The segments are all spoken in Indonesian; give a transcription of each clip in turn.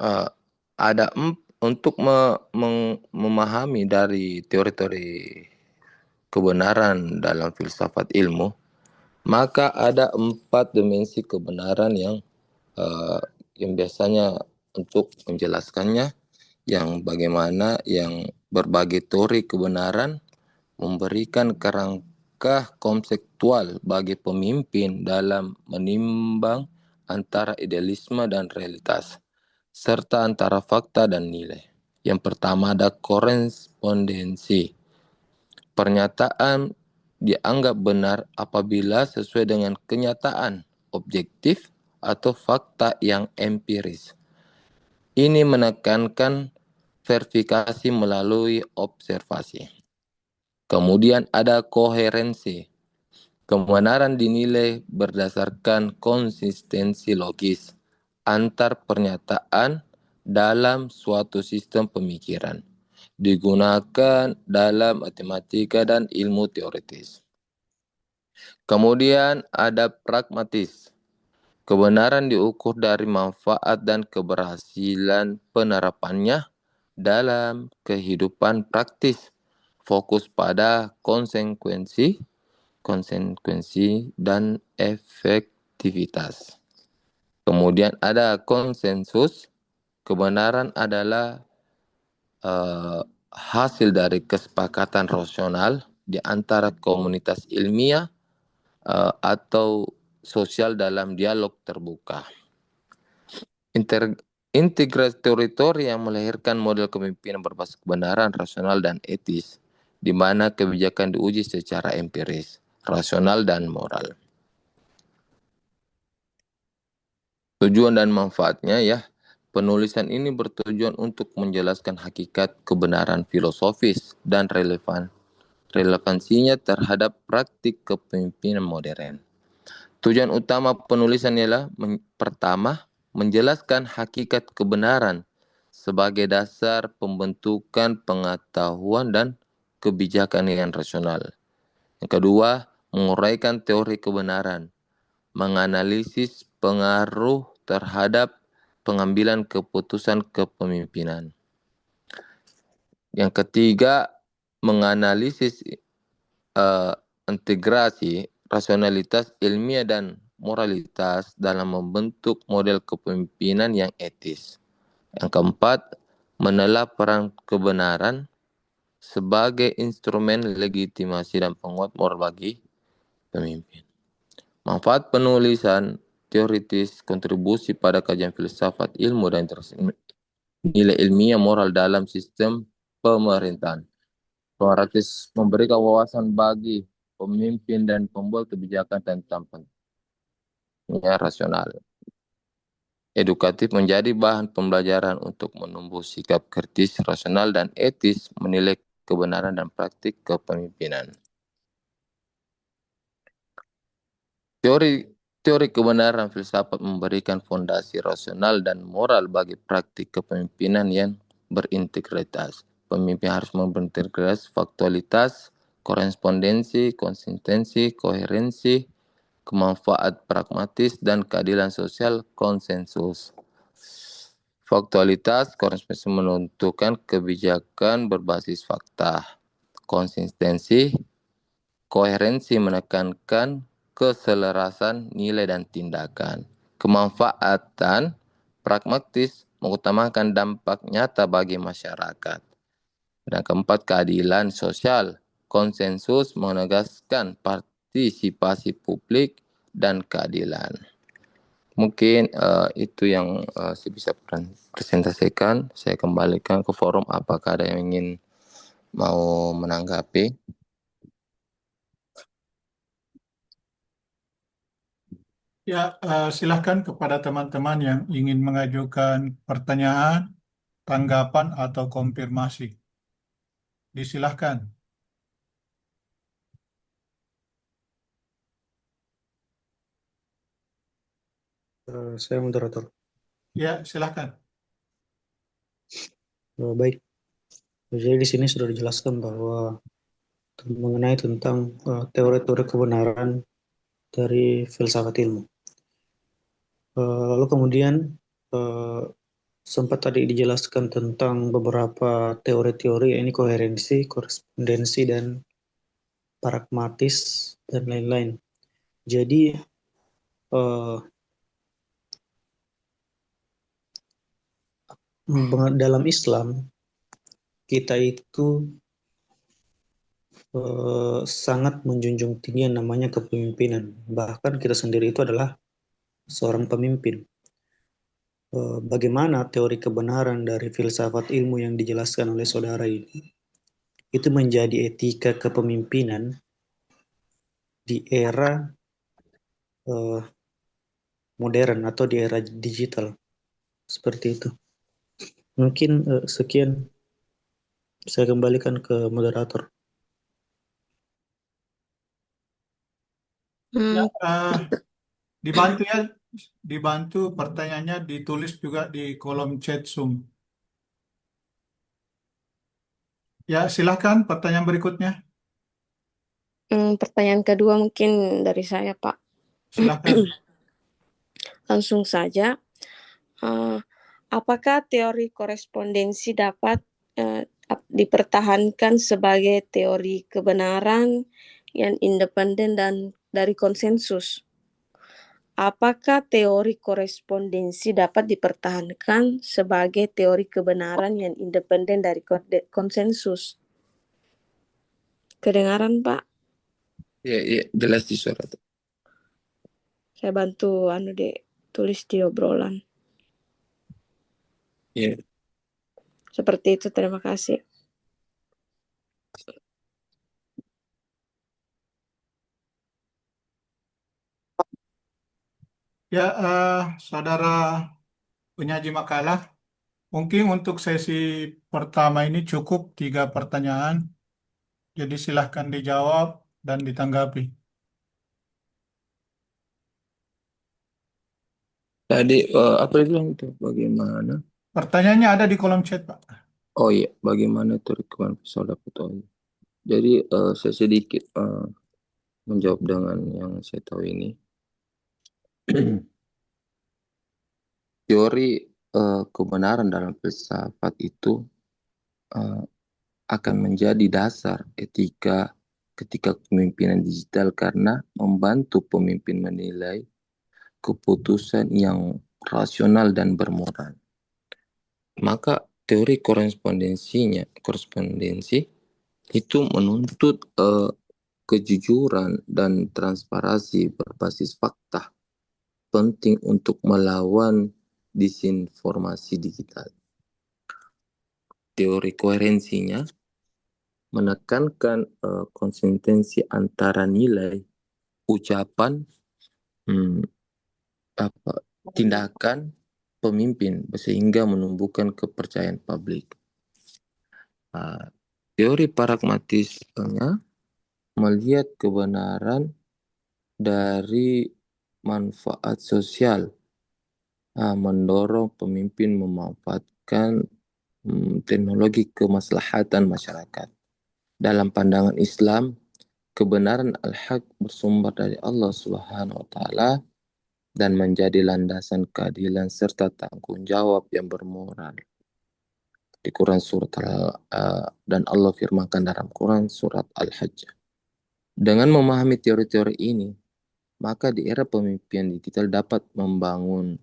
eh, untuk memahami dari teori-teori kebenaran dalam filsafat ilmu, maka ada 4 dimensi kebenaran eh, yang biasanya untuk menjelaskannya, yang bagaimana yang berbagai teori kebenaran memberikan kerangka konseptual bagi pemimpin dalam menimbang antara idealisme dan realitas, serta antara fakta dan nilai. Yang pertama ada korespondensi. Pernyataan dianggap benar apabila sesuai dengan kenyataan objektif atau fakta yang empiris. Ini menekankan verifikasi melalui observasi. Kemudian ada koherensi. Kebenaran dinilai berdasarkan konsistensi logis antar pernyataan dalam suatu sistem pemikiran. Digunakan dalam matematika dan ilmu teoritis. Kemudian ada pragmatis. Kebenaran diukur dari manfaat dan keberhasilan penerapannya dalam kehidupan praktis. Fokus pada konsekuensi dan efektivitas. Kemudian ada konsensus. Kebenaran adalah hasil dari kesepakatan rasional di antara komunitas ilmiah atau sosial dalam dialog terbuka. Integrasi teori yang melahirkan model kepemimpinan berbasis kebenaran, rasional, dan etis, di mana kebijakan diuji secara empiris, rasional, dan moral. Tujuan dan manfaatnya ya, penulisan ini bertujuan untuk menjelaskan hakikat kebenaran filosofis dan relevansinya terhadap praktik kepemimpinan modern. Tujuan utama penulisan ialah pertama, menjelaskan hakikat kebenaran sebagai dasar pembentukan pengetahuan dan kebijakan yang rasional. Yang kedua, menguraikan teori kebenaran, menganalisis pengaruh terhadap pengambilan keputusan kepemimpinan. Yang ketiga, menganalisis integrasi rasionalitas ilmiah dan moralitas dalam membentuk model kepemimpinan yang etis. Yang keempat, menelaah peran kebenaran sebagai instrumen legitimasi dan penguat moral bagi pemimpin. Manfaat penulisan teoritis, kontribusi pada kajian filsafat ilmu dan nilai ilmiah moral dalam sistem pemerintahan. Teoritis memberikan wawasan bagi pemimpin dan pembuat kebijakan tentang pentingnya rasional. Edukatif menjadi bahan pembelajaran untuk menumbuh sikap kritis, rasional, dan etis menilai kebenaran dan praktik kepemimpinan. Teori kebenaran filsafat memberikan fondasi rasional dan moral bagi praktik kepemimpinan yang berintegritas. Pemimpin harus berintegritas, faktualitas, korespondensi, konsistensi, koherensi, kemanfaat pragmatis, dan keadilan sosial konsensus. Faktualitas, korespondensi menentukan kebijakan berbasis fakta. Konsistensi, koherensi menekankan keselarasan nilai dan tindakan. Kemanfaatan pragmatis mengutamakan dampak nyata bagi masyarakat. Dan keempat, keadilan sosial. Konsensus menegaskan partisipasi publik dan keadilan. Mungkin itu yang saya bisa presentasikan. Saya kembalikan ke forum. Apakah ada yang ingin mau menanggapi? Ya, silahkan kepada teman-teman yang ingin mengajukan pertanyaan, tanggapan, atau konfirmasi. Disilahkan. Saya moderator. Ya, silahkan. Baik, jadi di sini sudah dijelaskan bahwa mengenai tentang teori-teori kebenaran dari filsafat ilmu. Lalu kemudian sempat tadi dijelaskan tentang beberapa teori-teori, ini koherensi, korespondensi, dan pragmatis, dan lain-lain. Jadi eh, dalam Islam kita itu sangat menjunjung tinggi yang namanya kepemimpinan. Bahkan kita sendiri itu adalah seorang pemimpin. Bagaimana teori kebenaran dari filsafat ilmu yang dijelaskan oleh saudara ini itu menjadi etika kepemimpinan di era eh, modern atau di era digital seperti itu. Mungkin sekian, saya kembalikan ke moderator. Ya, Hmm, dibantu ya, dibantu pertanyaannya ditulis juga di kolom chat Zoom. Ya, silakan pertanyaan berikutnya. Pertanyaan kedua mungkin dari saya, Pak. Silakan. Langsung saja. eh, Apakah teori korespondensi dapat dipertahankan sebagai teori kebenaran yang independen dan dari konsensus? Apakah teori korespondensi dapat dipertahankan sebagai teori kebenaran yang independen dari konsensus? Kedengaran, Pak? Ya, ya, jelas di surat. Saya bantu tulis di obrolan. Ya. Seperti itu, terima kasih. Ya, saudara penyaji makalah, mungkin untuk sesi pertama ini cukup 3 pertanyaan. Jadi silahkan dijawab dan ditanggapi. Tadi apa itu bagaimana? Pertanyaannya ada di kolom chat, Pak. Oh iya, bagaimana itu rekomendasi pesawat foto? Jadi saya sedikit menjawab dengan yang saya tahu ini. Teori kebenaran dalam filsafat itu eh, akan menjadi dasar etika ketika kepemimpinan digital karena membantu pemimpin menilai keputusan yang rasional dan bermoral. Maka teori korespondensi itu menuntut kejujuran dan transparansi berbasis fakta, penting untuk melawan disinformasi digital. Teori koherensinya menekankan konsistensi antara nilai, ucapan, hmm, tindakan pemimpin sehingga menumbuhkan kepercayaan publik. Teori pragmatisnya melihat kebenaran dari manfaat sosial, mendorong pemimpin memanfaatkan teknologi kemaslahatan masyarakat. Dalam pandangan Islam, kebenaran al-haq bersumber dari Allah Subhanahu wa taala dan menjadi landasan keadilan serta tanggung jawab yang bermoral. Di Quran surat dan Allah firmankan dalam Quran surat Al-Hajj. Dengan memahami teori-teori ini, maka di era pemimpinan digital dapat membangun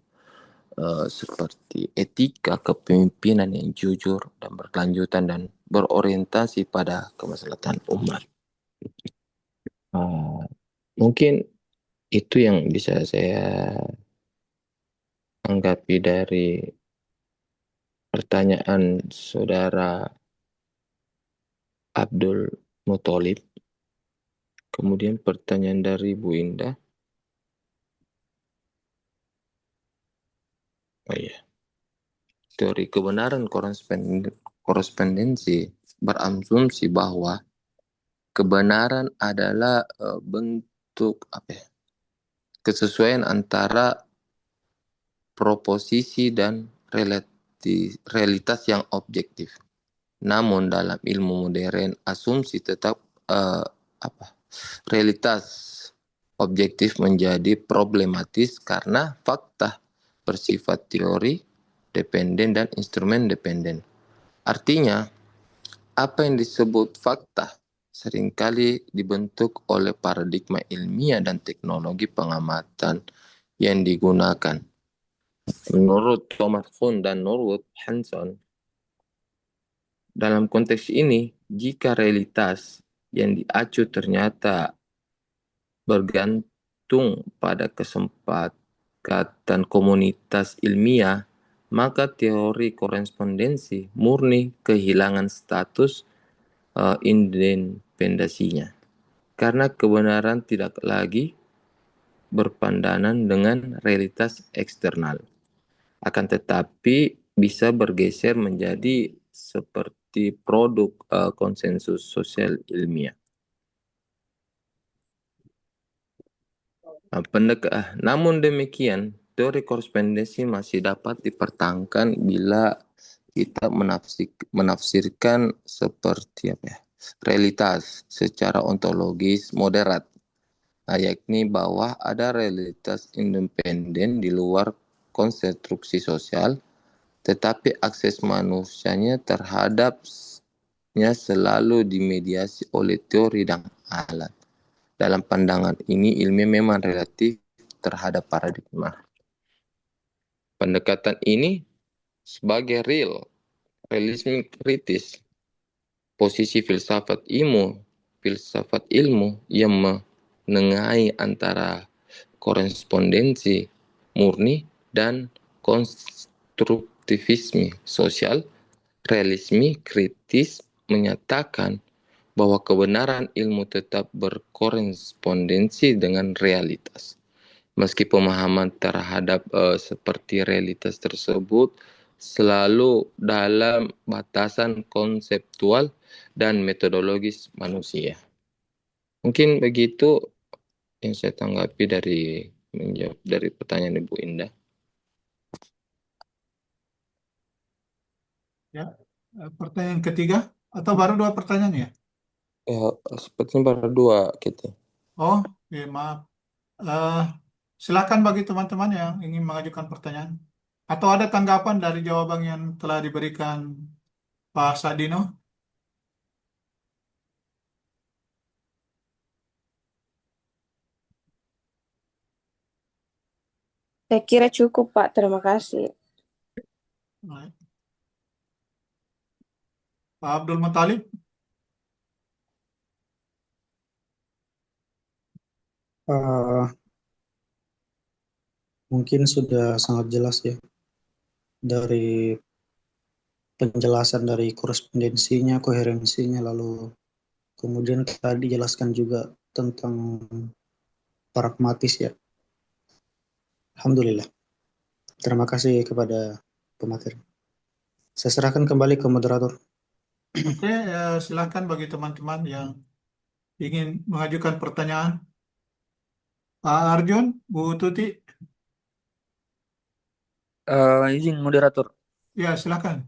seperti etika kepemimpinan yang jujur dan berkelanjutan dan berorientasi pada kemaslahatan umat. Mungkin itu yang bisa saya anggapi dari pertanyaan saudara Abdul Muthalib. Kemudian pertanyaan dari Bu Indah. Oh iya. Teori kebenaran korespondensi berasumsi bahwa kebenaran adalah bentuk kesesuaian antara proposisi dan realitas yang objektif. Namun dalam ilmu modern asumsi tetap realitas objektif menjadi problematis karena fakta bersifat teori dependen, dan instrumen dependen. Artinya, apa yang disebut fakta seringkali dibentuk oleh paradigma ilmiah dan teknologi pengamatan yang digunakan. Menurut Thomas Kuhn dan Norwood Hanson, dalam konteks ini, jika realitas yang diacu ternyata bergantung pada kesepakatan komunitas ilmiah, maka teori korespondensi murni kehilangan status independensinya. Karena kebenaran tidak lagi berpandangan dengan realitas eksternal, akan tetapi bisa bergeser menjadi seperti produk konsensus sosial ilmiah. Namun demikian, teori korespondensi masih dapat dipertahankan bila kita menafsirkan seperti realitas secara ontologis moderat, yakni bahwa ada realitas independen di luar konstruksi sosial, tetapi akses manusianya terhadapnya selalu dimediasi oleh teori dan alat. Dalam pandangan ini, ilmiah memang relatif terhadap paradigma. Pendekatan ini sebagai realisme kritis, posisi filsafat ilmu yang menengahi antara korespondensi murni dan konstruktivisme sosial. Realisme kritis menyatakan bahwa kebenaran ilmu tetap berkorespondensi dengan realitas, meski pemahaman terhadap seperti realitas tersebut selalu dalam batasan konseptual dan metodologis manusia. Mungkin begitu yang saya tanggapi menjawab dari pertanyaan Ibu Indah. Ya, pertanyaan ketiga atau baru 2 pertanyaan ya? Ya, sepertinya baru 2 gitu. Oh, ya maaf. Silakan bagi teman-teman yang ingin mengajukan pertanyaan. Atau ada tanggapan dari jawaban yang telah diberikan Pak Sadino? Saya kira cukup, Pak. Terima kasih. Baik. Pak Abdul Muthalib? Mungkin sudah sangat jelas ya dari penjelasan dari korespondensinya, koherensinya, lalu kemudian tadi dijelaskan juga tentang pragmatis ya. Alhamdulillah. Terima kasih kepada pemateri. Saya serahkan kembali ke moderator. Oke, silakan bagi teman-teman yang ingin mengajukan pertanyaan. Pak Arjun, Bu Tuti, Izin moderator. ya silakan.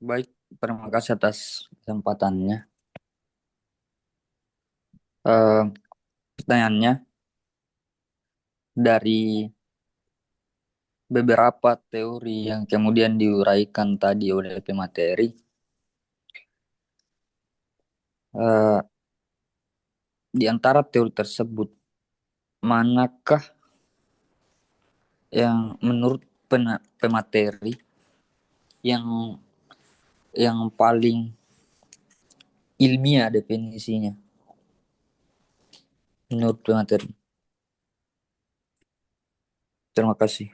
Baik, terima kasih atas kesempatannya. Pertanyaannya, dari beberapa teori yang kemudian diuraikan tadi oleh pemateri, di antara teori tersebut, manakah yang menurut pemateri yang paling ilmiah definisinya menurut pemateri? Terima kasih.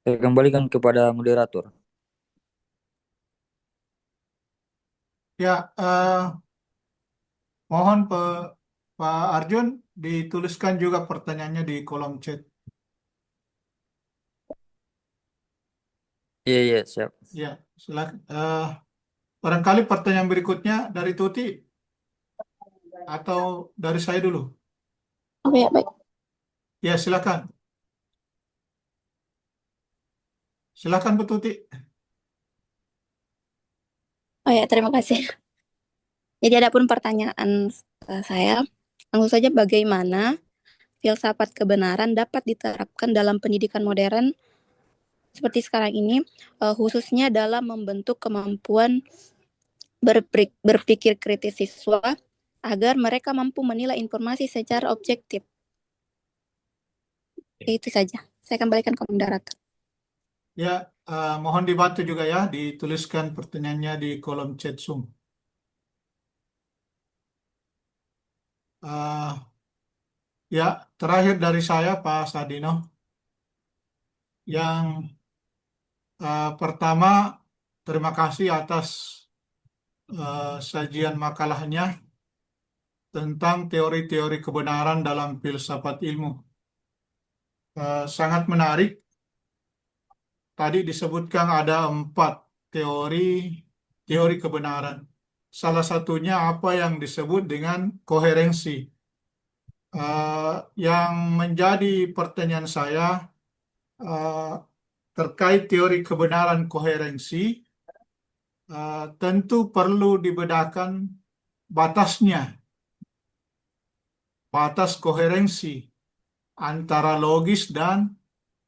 Saya kembalikan kepada moderator. Ya, mohon Pak Arjun dituliskan juga pertanyaannya di kolom chat. Iya, siap. Ya, silakan. Barangkali pertanyaan berikutnya dari Tuti atau dari saya dulu. Oh ya, baik. Ya, silakan. Silakan Bu Tuti. Oh ya, terima kasih. Jadi ada pun pertanyaan saya. Langsung saja, bagaimana filsafat kebenaran dapat diterapkan dalam pendidikan modern seperti sekarang ini, khususnya dalam membentuk kemampuan berpikir kritis siswa agar mereka mampu menilai informasi secara objektif. Itu saja. Saya kembalikan ke moderator. Ya, mohon dibantu juga ya, dituliskan pertanyaannya di kolom chat Zoom. Ya, terakhir dari saya, Pak Sadino. Yang pertama, terima kasih atas sajian makalahnya tentang teori-teori kebenaran dalam filsafat ilmu. Sangat menarik. Tadi disebutkan ada 4 teori kebenaran. Salah satunya apa yang disebut dengan koherensi. Yang menjadi pertanyaan saya terkait teori kebenaran koherensi, tentu perlu dibedakan batasnya, batas koherensi antara logis dan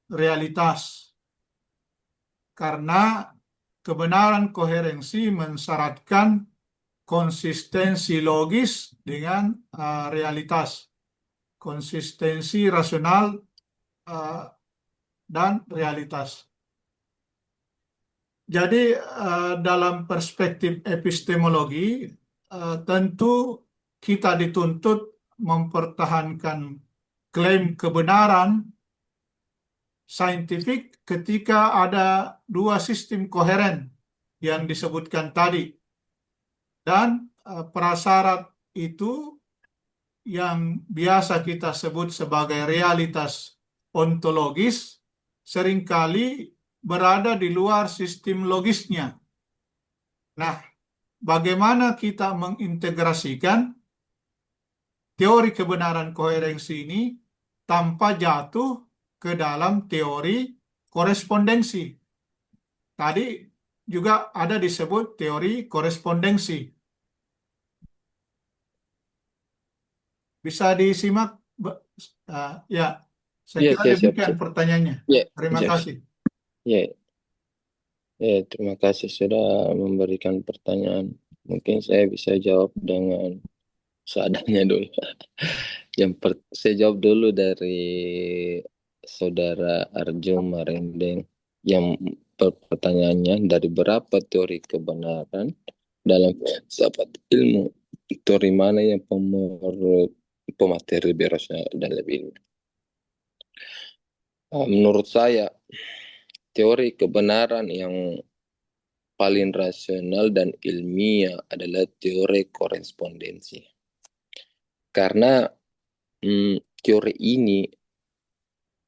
realitas. Karena kebenaran koherensi mensyaratkan konsistensi logis dengan realitas, konsistensi rasional dan realitas. Jadi dalam perspektif epistemologi, tentu kita dituntut mempertahankan klaim kebenaran saintifik ketika ada 2 sistem koheren yang disebutkan tadi. Dan prasyarat itu yang biasa kita sebut sebagai realitas ontologis seringkali berada di luar sistem logisnya. Nah, bagaimana kita mengintegrasikan teori kebenaran koherensi ini tanpa jatuh ke dalam teori korespondensi? Tadi juga ada disebut teori korespondensi. Bisa disimak? Ya, saya Ya, kira siap, demikian siap. pertanyaannya. Ya, Terima siap. kasih. Ya, ya, terima kasih sudah memberikan pertanyaan. Mungkin saya bisa jawab dengan seadanya dulu. Saya jawab dulu dari Saudara Arjo Marendeng yang pertanyaannya, dari berapa teori kebenaran dalam filsafat ilmu, teori mana yang pemateri berasnya dan lebih ilmu? Menurut saya, teori kebenaran yang paling rasional dan ilmiah adalah teori korespondensi. Karena teori ini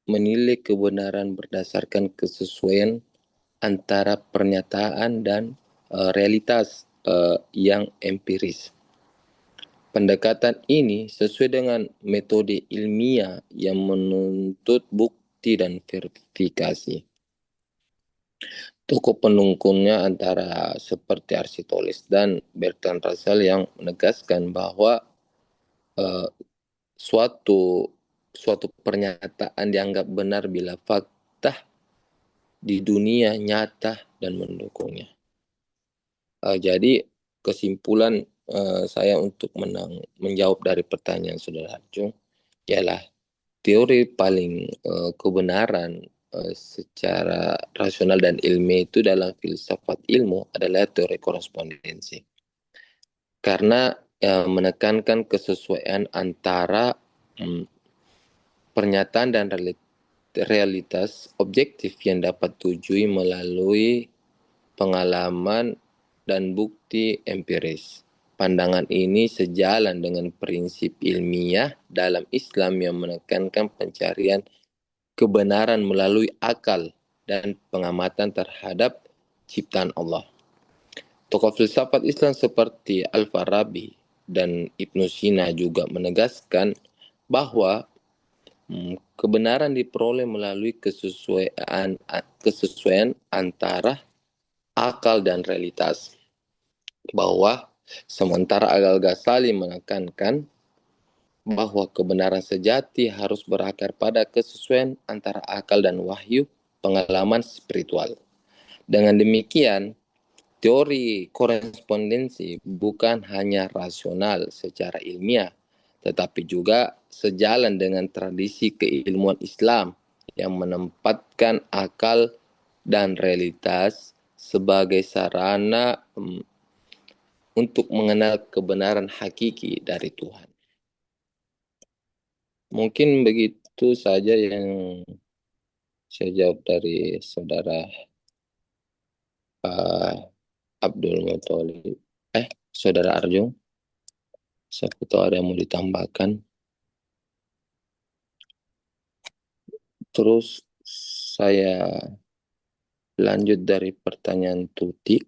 menilai kebenaran berdasarkan kesesuaian antara pernyataan dan realitas yang empiris. Pendekatan ini sesuai dengan metode ilmiah yang menuntut bukti dan verifikasi. Tokoh pendukungnya antara seperti Aristoteles dan Bertrand Russell yang menegaskan bahwa suatu pernyataan dianggap benar bila fakta di dunia nyata dan mendukungnya. Jadi kesimpulan saya untuk menjawab dari pertanyaan Saudara Arjun ialah teori paling kebenaran secara rasional dan ilmiah itu dalam filsafat ilmu adalah teori korespondensi. Karena menekankan kesesuaian antara pernyataan dan realitas objektif yang dapat tujui melalui pengalaman dan bukti empiris. Pandangan ini sejalan dengan prinsip ilmiah dalam Islam yang menekankan pencarian kebenaran melalui akal dan pengamatan terhadap ciptaan Allah. Tokoh filsafat Islam seperti Al-Farabi dan Ibnu Sina juga menegaskan bahwa kebenaran diperoleh melalui kesesuaian antara akal dan realitas. Bahwa sementara Al-Ghazali menekankan bahwa kebenaran sejati harus berakar pada kesesuaian antara akal dan wahyu pengalaman spiritual. Dengan demikian, teori korespondensi bukan hanya rasional secara ilmiah, tetapi juga sejalan dengan tradisi keilmuan Islam yang menempatkan akal dan realitas sebagai sarana untuk mengenal kebenaran hakiki dari Tuhan. Mungkin begitu saja yang saya jawab dari saudara Abdul Muthalib. Saudara Arjung, siapa tahu ada yang mau ditambahkan. Terus saya lanjut dari pertanyaan Tuti.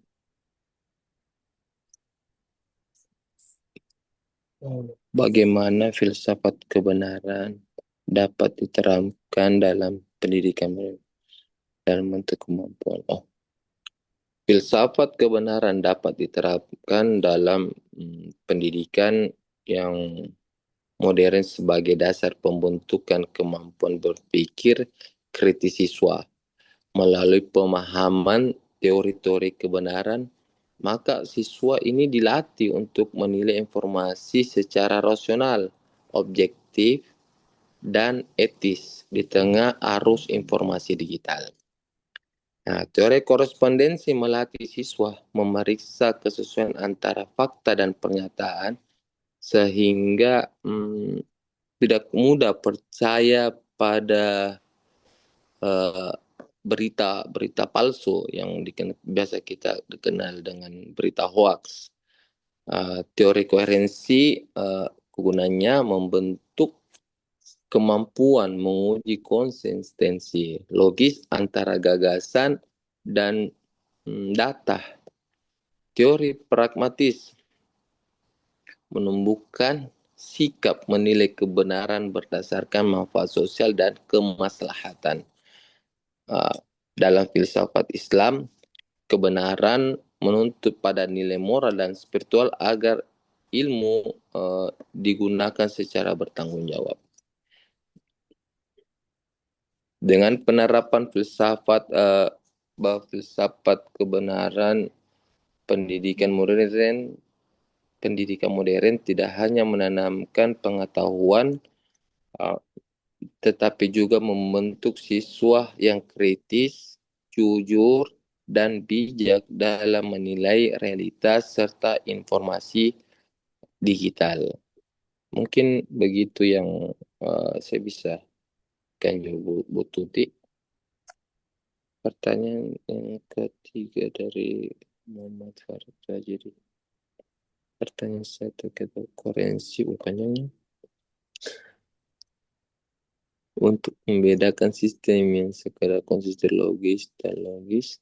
Bagaimana filsafat kebenaran dapat diterapkan dalam pendidikan dalam bentuk kemampuan? Filsafat kebenaran dapat diterapkan dalam pendidikan yang modern sebagai dasar pembentukan kemampuan berpikir kritis siswa melalui pemahaman teori-teori kebenaran. Maka siswa ini dilatih untuk menilai informasi secara rasional, objektif, dan etis di tengah arus informasi digital. Nah, teori korespondensi melatih siswa memeriksa kesesuaian antara fakta dan pernyataan sehingga tidak mudah percaya pada berita palsu yang biasa kita dikenal dengan berita hoax. Teori koherensi gunanya membentuk kemampuan menguji konsistensi logis antara gagasan dan data. Teori pragmatis menumbuhkan sikap menilai kebenaran berdasarkan manfaat sosial dan kemaslahatan. Dalam filsafat Islam, kebenaran menuntut pada nilai moral dan spiritual agar ilmu digunakan secara bertanggung jawab. Dengan penerapan filsafat kebenaran, pendidikan modern tidak hanya menanamkan pengetahuan, tetapi juga membentuk siswa yang kritis, jujur, dan bijak dalam menilai realitas serta informasi digital. Mungkin begitu yang saya bisa jawab Bu Tuti. Pertanyaan yang ketiga dari Muhammad Farid Rajidi. Pertanyaan saya terkait koherensi bukannya untuk membedakan sistem yang sekadar konsisten logis dan logis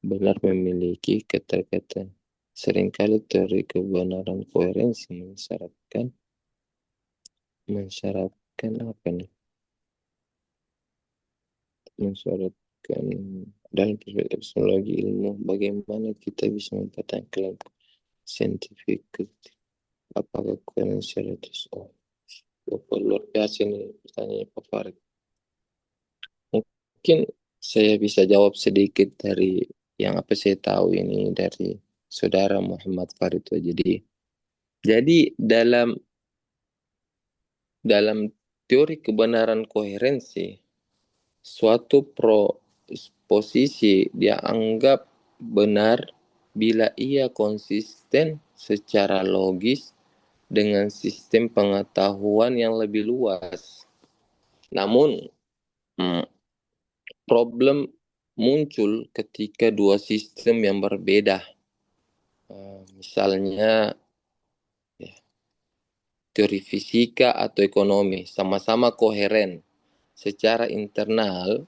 benar memiliki keterkaitan. Seringkali teori kebenaran koherensi mensyaratkan dalam perspektif epistemologi ilmu, bagaimana kita bisa mempertahankan klaim saintifik? Apakah koherensi relatif? Luar biasa ini pertanyaan Pak Farid. Mungkin saya bisa jawab sedikit dari yang apa saya tahu ini dari saudara Muhammad Farid Rajidi. Jadi dalam teori kebenaran koherensi, suatu posisi dia anggap benar bila ia konsisten secara logis dengan sistem pengetahuan yang lebih luas. Namun, problem muncul ketika dua sistem yang berbeda. Misalnya, teori fisika atau ekonomi sama-sama koheren secara internal,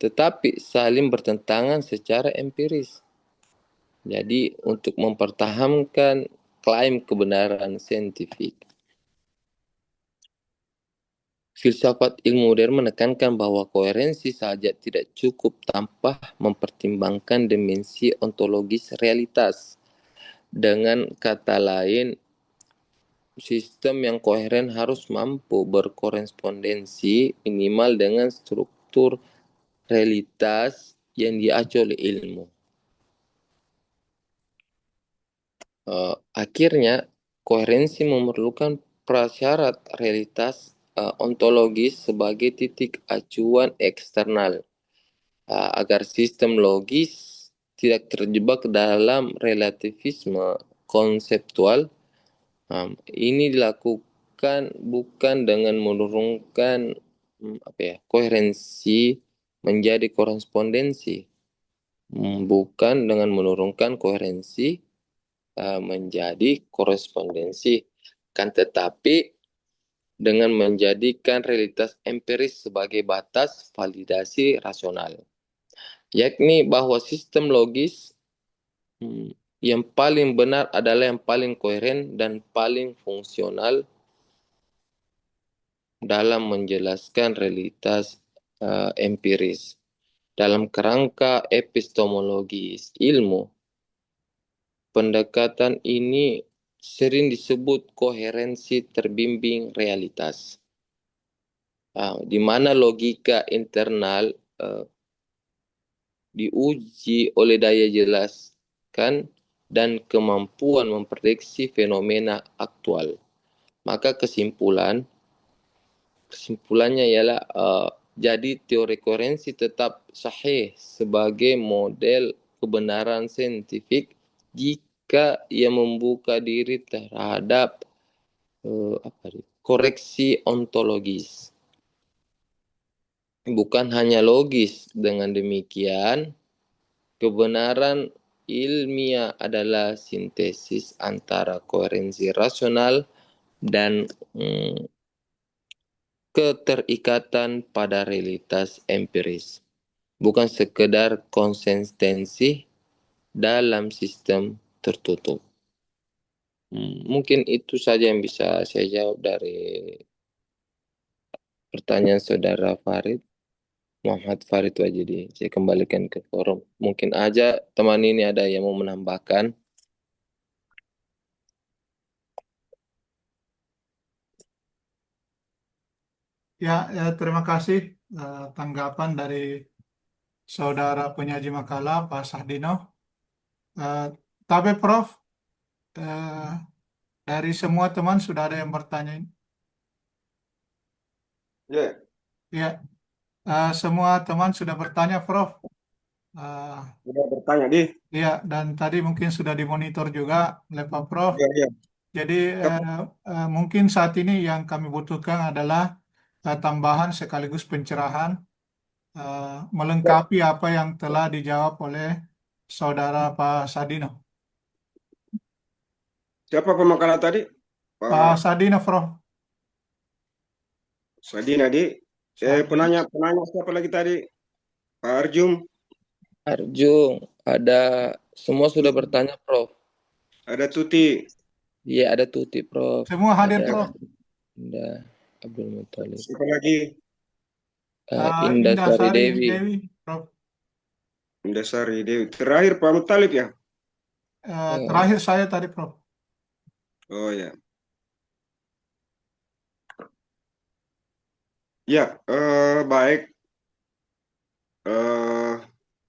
tetapi saling bertentangan secara empiris. Jadi, untuk mempertahankan klaim kebenaran saintifik, filsafat ilmu modern menekankan bahwa koherensi saja tidak cukup tanpa mempertimbangkan dimensi ontologis realitas. Dengan kata lain, sistem yang koheren harus mampu berkorespondensi minimal dengan struktur realitas yang diacu oleh ilmu. Akhirnya, koherensi memerlukan prasyarat realitas ontologis sebagai titik acuan eksternal agar sistem logis tidak terjebak dalam relativisme konseptual. Ini dilakukan bukan dengan menurunkan koherensi menjadi korespondensi, bukan dengan menurunkan koherensi menjadi korespondensi, kan tetapi dengan menjadikan realitas empiris sebagai batas validasi rasional, yakni bahwa sistem logis yang paling benar adalah yang paling koheren dan paling fungsional dalam menjelaskan realitas empiris. Dalam kerangka epistemologis ilmu, pendekatan ini sering disebut koherensi terbimbing realitas, di mana logika internal diuji oleh daya jelaskan dan kemampuan memprediksi fenomena aktual. Maka kesimpulannya ialah jadi teori koherensi tetap sahih sebagai model kebenaran saintifik jika ia membuka diri terhadap koreksi ontologis. Bukan hanya logis. Dengan demikian, kebenaran ilmiah adalah sintesis antara koherensi rasional dan keterikatan pada realitas empiris, bukan sekedar konsistensi dalam sistem tertutup. Mungkin itu saja yang bisa saya jawab dari pertanyaan saudara Farid, Muhammad Farid Wajidi. Saya kembalikan ke forum. Mungkin aja teman ini ada yang mau menambahkan. Ya, terima kasih tanggapan dari saudara penyaji makalah Pak Sahdino. Tapi Prof, dari semua teman sudah ada yang bertanya. Ya, Ya, semua teman sudah bertanya, Prof. sudah bertanya di. Ya, dan tadi mungkin sudah dimonitor juga oleh Pak Prof. Ya, ya. Jadi mungkin saat ini yang kami butuhkan adalah tambahan sekaligus pencerahan melengkapi apa yang telah dijawab oleh saudara Pak Sadino. Siapa pemakalah tadi? Pak Sadino, Prof. Sadina di. Penanya siapa lagi tadi? Pak Arjum. Arjung, ada semua sudah bertanya, Prof. Ada Tuti. Iya, ada Tuti, Prof. Semua hadir, Ada Prof. Indah Abdul Muthalib. Siapa lagi? Indah Sari Dewi. Prof. Indah Sari Dewi. Terakhir Pak Muthalib ya? Terakhir saya tadi, Prof. Oh ya. Ya, baik.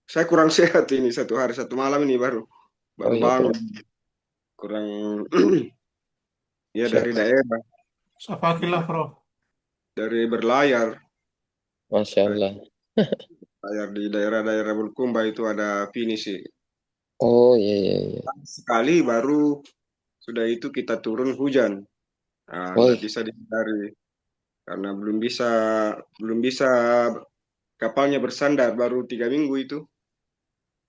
Saya kurang sehat ini satu malam ini baru iya, bangun. Prof. Kurang ya dari daerah. Safakillah, Prof. Dari berlayar. Masya Allah. Layar di daerah-daerah Bulukumba itu ada finisi. Oh iya. Sekali baru sudah itu kita turun hujan. Tidak bisa dihindari karena belum bisa kapalnya bersandar baru 3 minggu itu.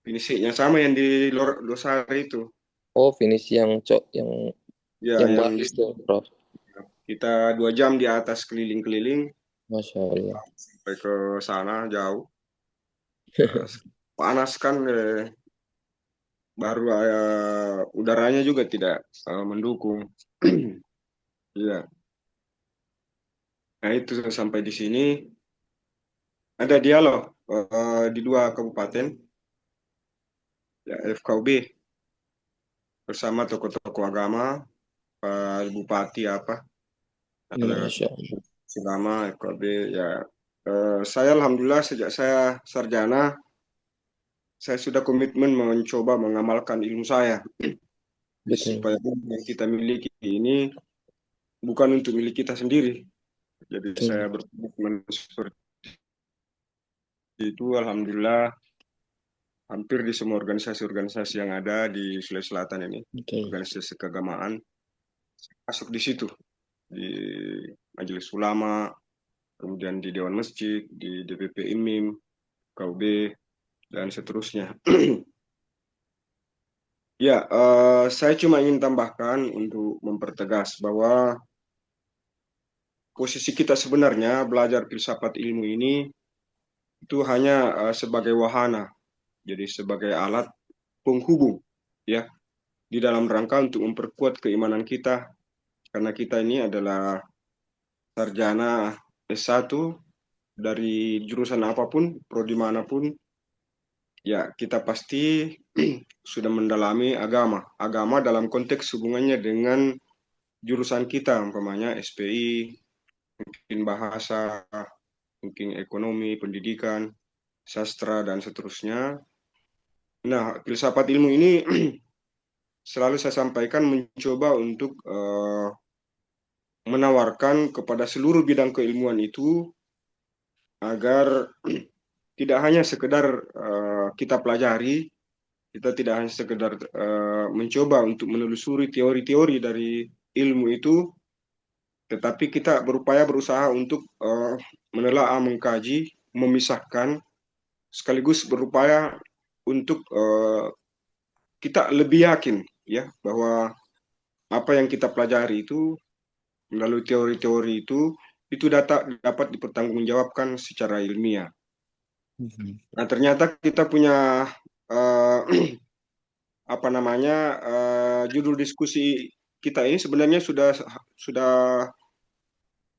Finisinya sama yang di Losari itu. Oh, finish yang Ya, yang bagus tuh, Prof. kita 2 jam di atas keliling-keliling. Masya Allah. Sampai ke sana jauh. Panas kan, baru udaranya juga tidak mendukung. Iya. Nah itu sampai di sini ada dialog di 2 kabupaten, ya, FKUB bersama tokoh-tokoh agama Pak Bupati apa, ada Masya Allah. Sulama, FKB ya. Saya alhamdulillah sejak saya sarjana, saya sudah komitmen mencoba mengamalkan ilmu saya Betul. supaya ilmu yang kita miliki ini bukan untuk milik kita sendiri. Jadi Betul. saya berkomitmen seperti itu, alhamdulillah hampir di semua organisasi-organisasi yang ada di Sulawesi Selatan ini, Betul. organisasi keagamaan masuk di situ, di Majelis Ulama, kemudian di Dewan Masjid, di DPP IMIM, KUB, dan seterusnya. Ya, saya cuma ingin tambahkan untuk mempertegas bahwa posisi kita sebenarnya belajar filsafat ilmu ini itu hanya sebagai wahana, jadi sebagai alat penghubung, ya, di dalam rangka untuk memperkuat keimanan kita, karena kita ini adalah sarjana S1 dari jurusan apapun, prodi manapun, ya kita pasti sudah mendalami agama. Agama dalam konteks hubungannya dengan jurusan kita, umpamanya SPI, mungkin bahasa, mungkin ekonomi, pendidikan, sastra, dan seterusnya. Nah, filsafat ilmu ini selalu saya sampaikan mencoba untuk menawarkan kepada seluruh bidang keilmuan itu agar tidak hanya sekedar kita pelajari, kita tidak hanya sekedar mencoba untuk menelusuri teori-teori dari ilmu itu, tetapi kita berusaha untuk menelaah, mengkaji, memisahkan, sekaligus berupaya untuk kita lebih yakin, ya, bahwa apa yang kita pelajari itu melalui teori-teori itu dapat dipertanggungjawabkan secara ilmiah. Nah, ternyata kita punya apa namanya judul diskusi kita ini sebenarnya sudah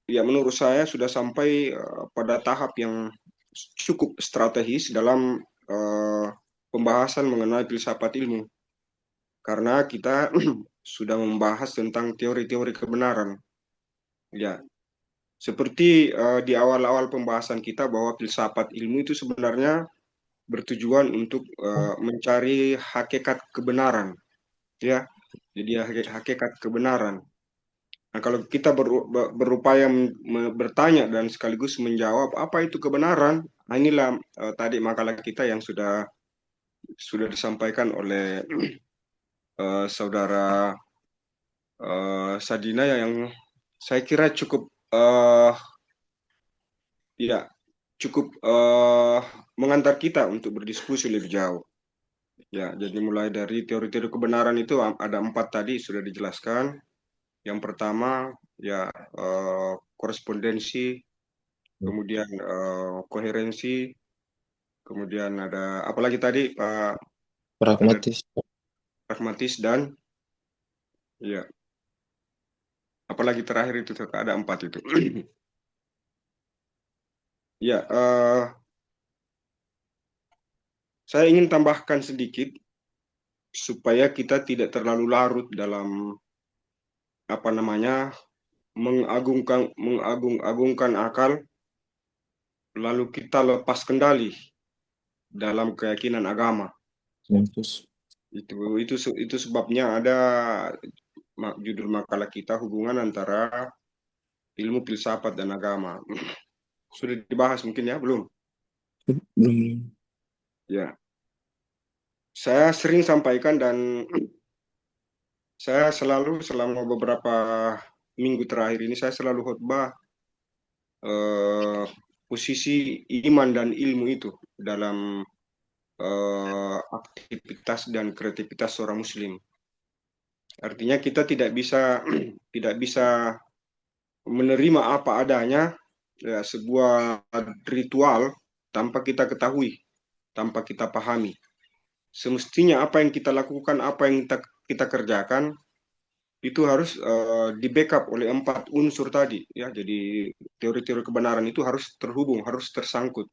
ya menurut saya sudah sampai pada tahap yang cukup strategis dalam pembahasan mengenai filsafat ilmu, karena kita sudah membahas tentang teori-teori kebenaran. Ya, seperti di awal-awal pembahasan kita bahwa filsafat ilmu itu sebenarnya bertujuan untuk mencari hakikat kebenaran, ya. Jadi hakikat kebenaran. Nah, kalau kita berupaya bertanya dan sekaligus menjawab apa itu kebenaran, nah inilah tadi makalah kita yang sudah disampaikan oleh saudara Sadina yang saya kira cukup ya cukup mengantar kita untuk berdiskusi lebih jauh. Ya, jadi mulai dari teori-teori kebenaran itu ada 4 tadi sudah dijelaskan. Yang pertama ya korespondensi, kemudian koherensi, kemudian ada apalagi tadi pragmatis dan ya apalagi terakhir itu ada 4 itu. Ya, saya ingin tambahkan sedikit supaya kita tidak terlalu larut dalam apa namanya mengagung-agungkan akal lalu kita lepas kendali dalam keyakinan agama. Itu sebabnya ada judul makalah kita hubungan antara ilmu filsafat dan agama. Sudah dibahas mungkin ya, belum? Belum. Ya. Saya sering sampaikan dan saya selalu selama beberapa minggu terakhir ini saya selalu khutbah posisi iman dan ilmu itu dalam aktivitas dan kreativitas seorang muslim. Artinya kita tidak bisa menerima apa adanya ya, sebuah ritual tanpa kita ketahui, tanpa kita pahami. Semestinya apa yang kita lakukan, apa yang kita kerjakan itu harus di backup oleh 4 unsur tadi, ya. Jadi teori-teori kebenaran itu harus terhubung, harus tersangkut.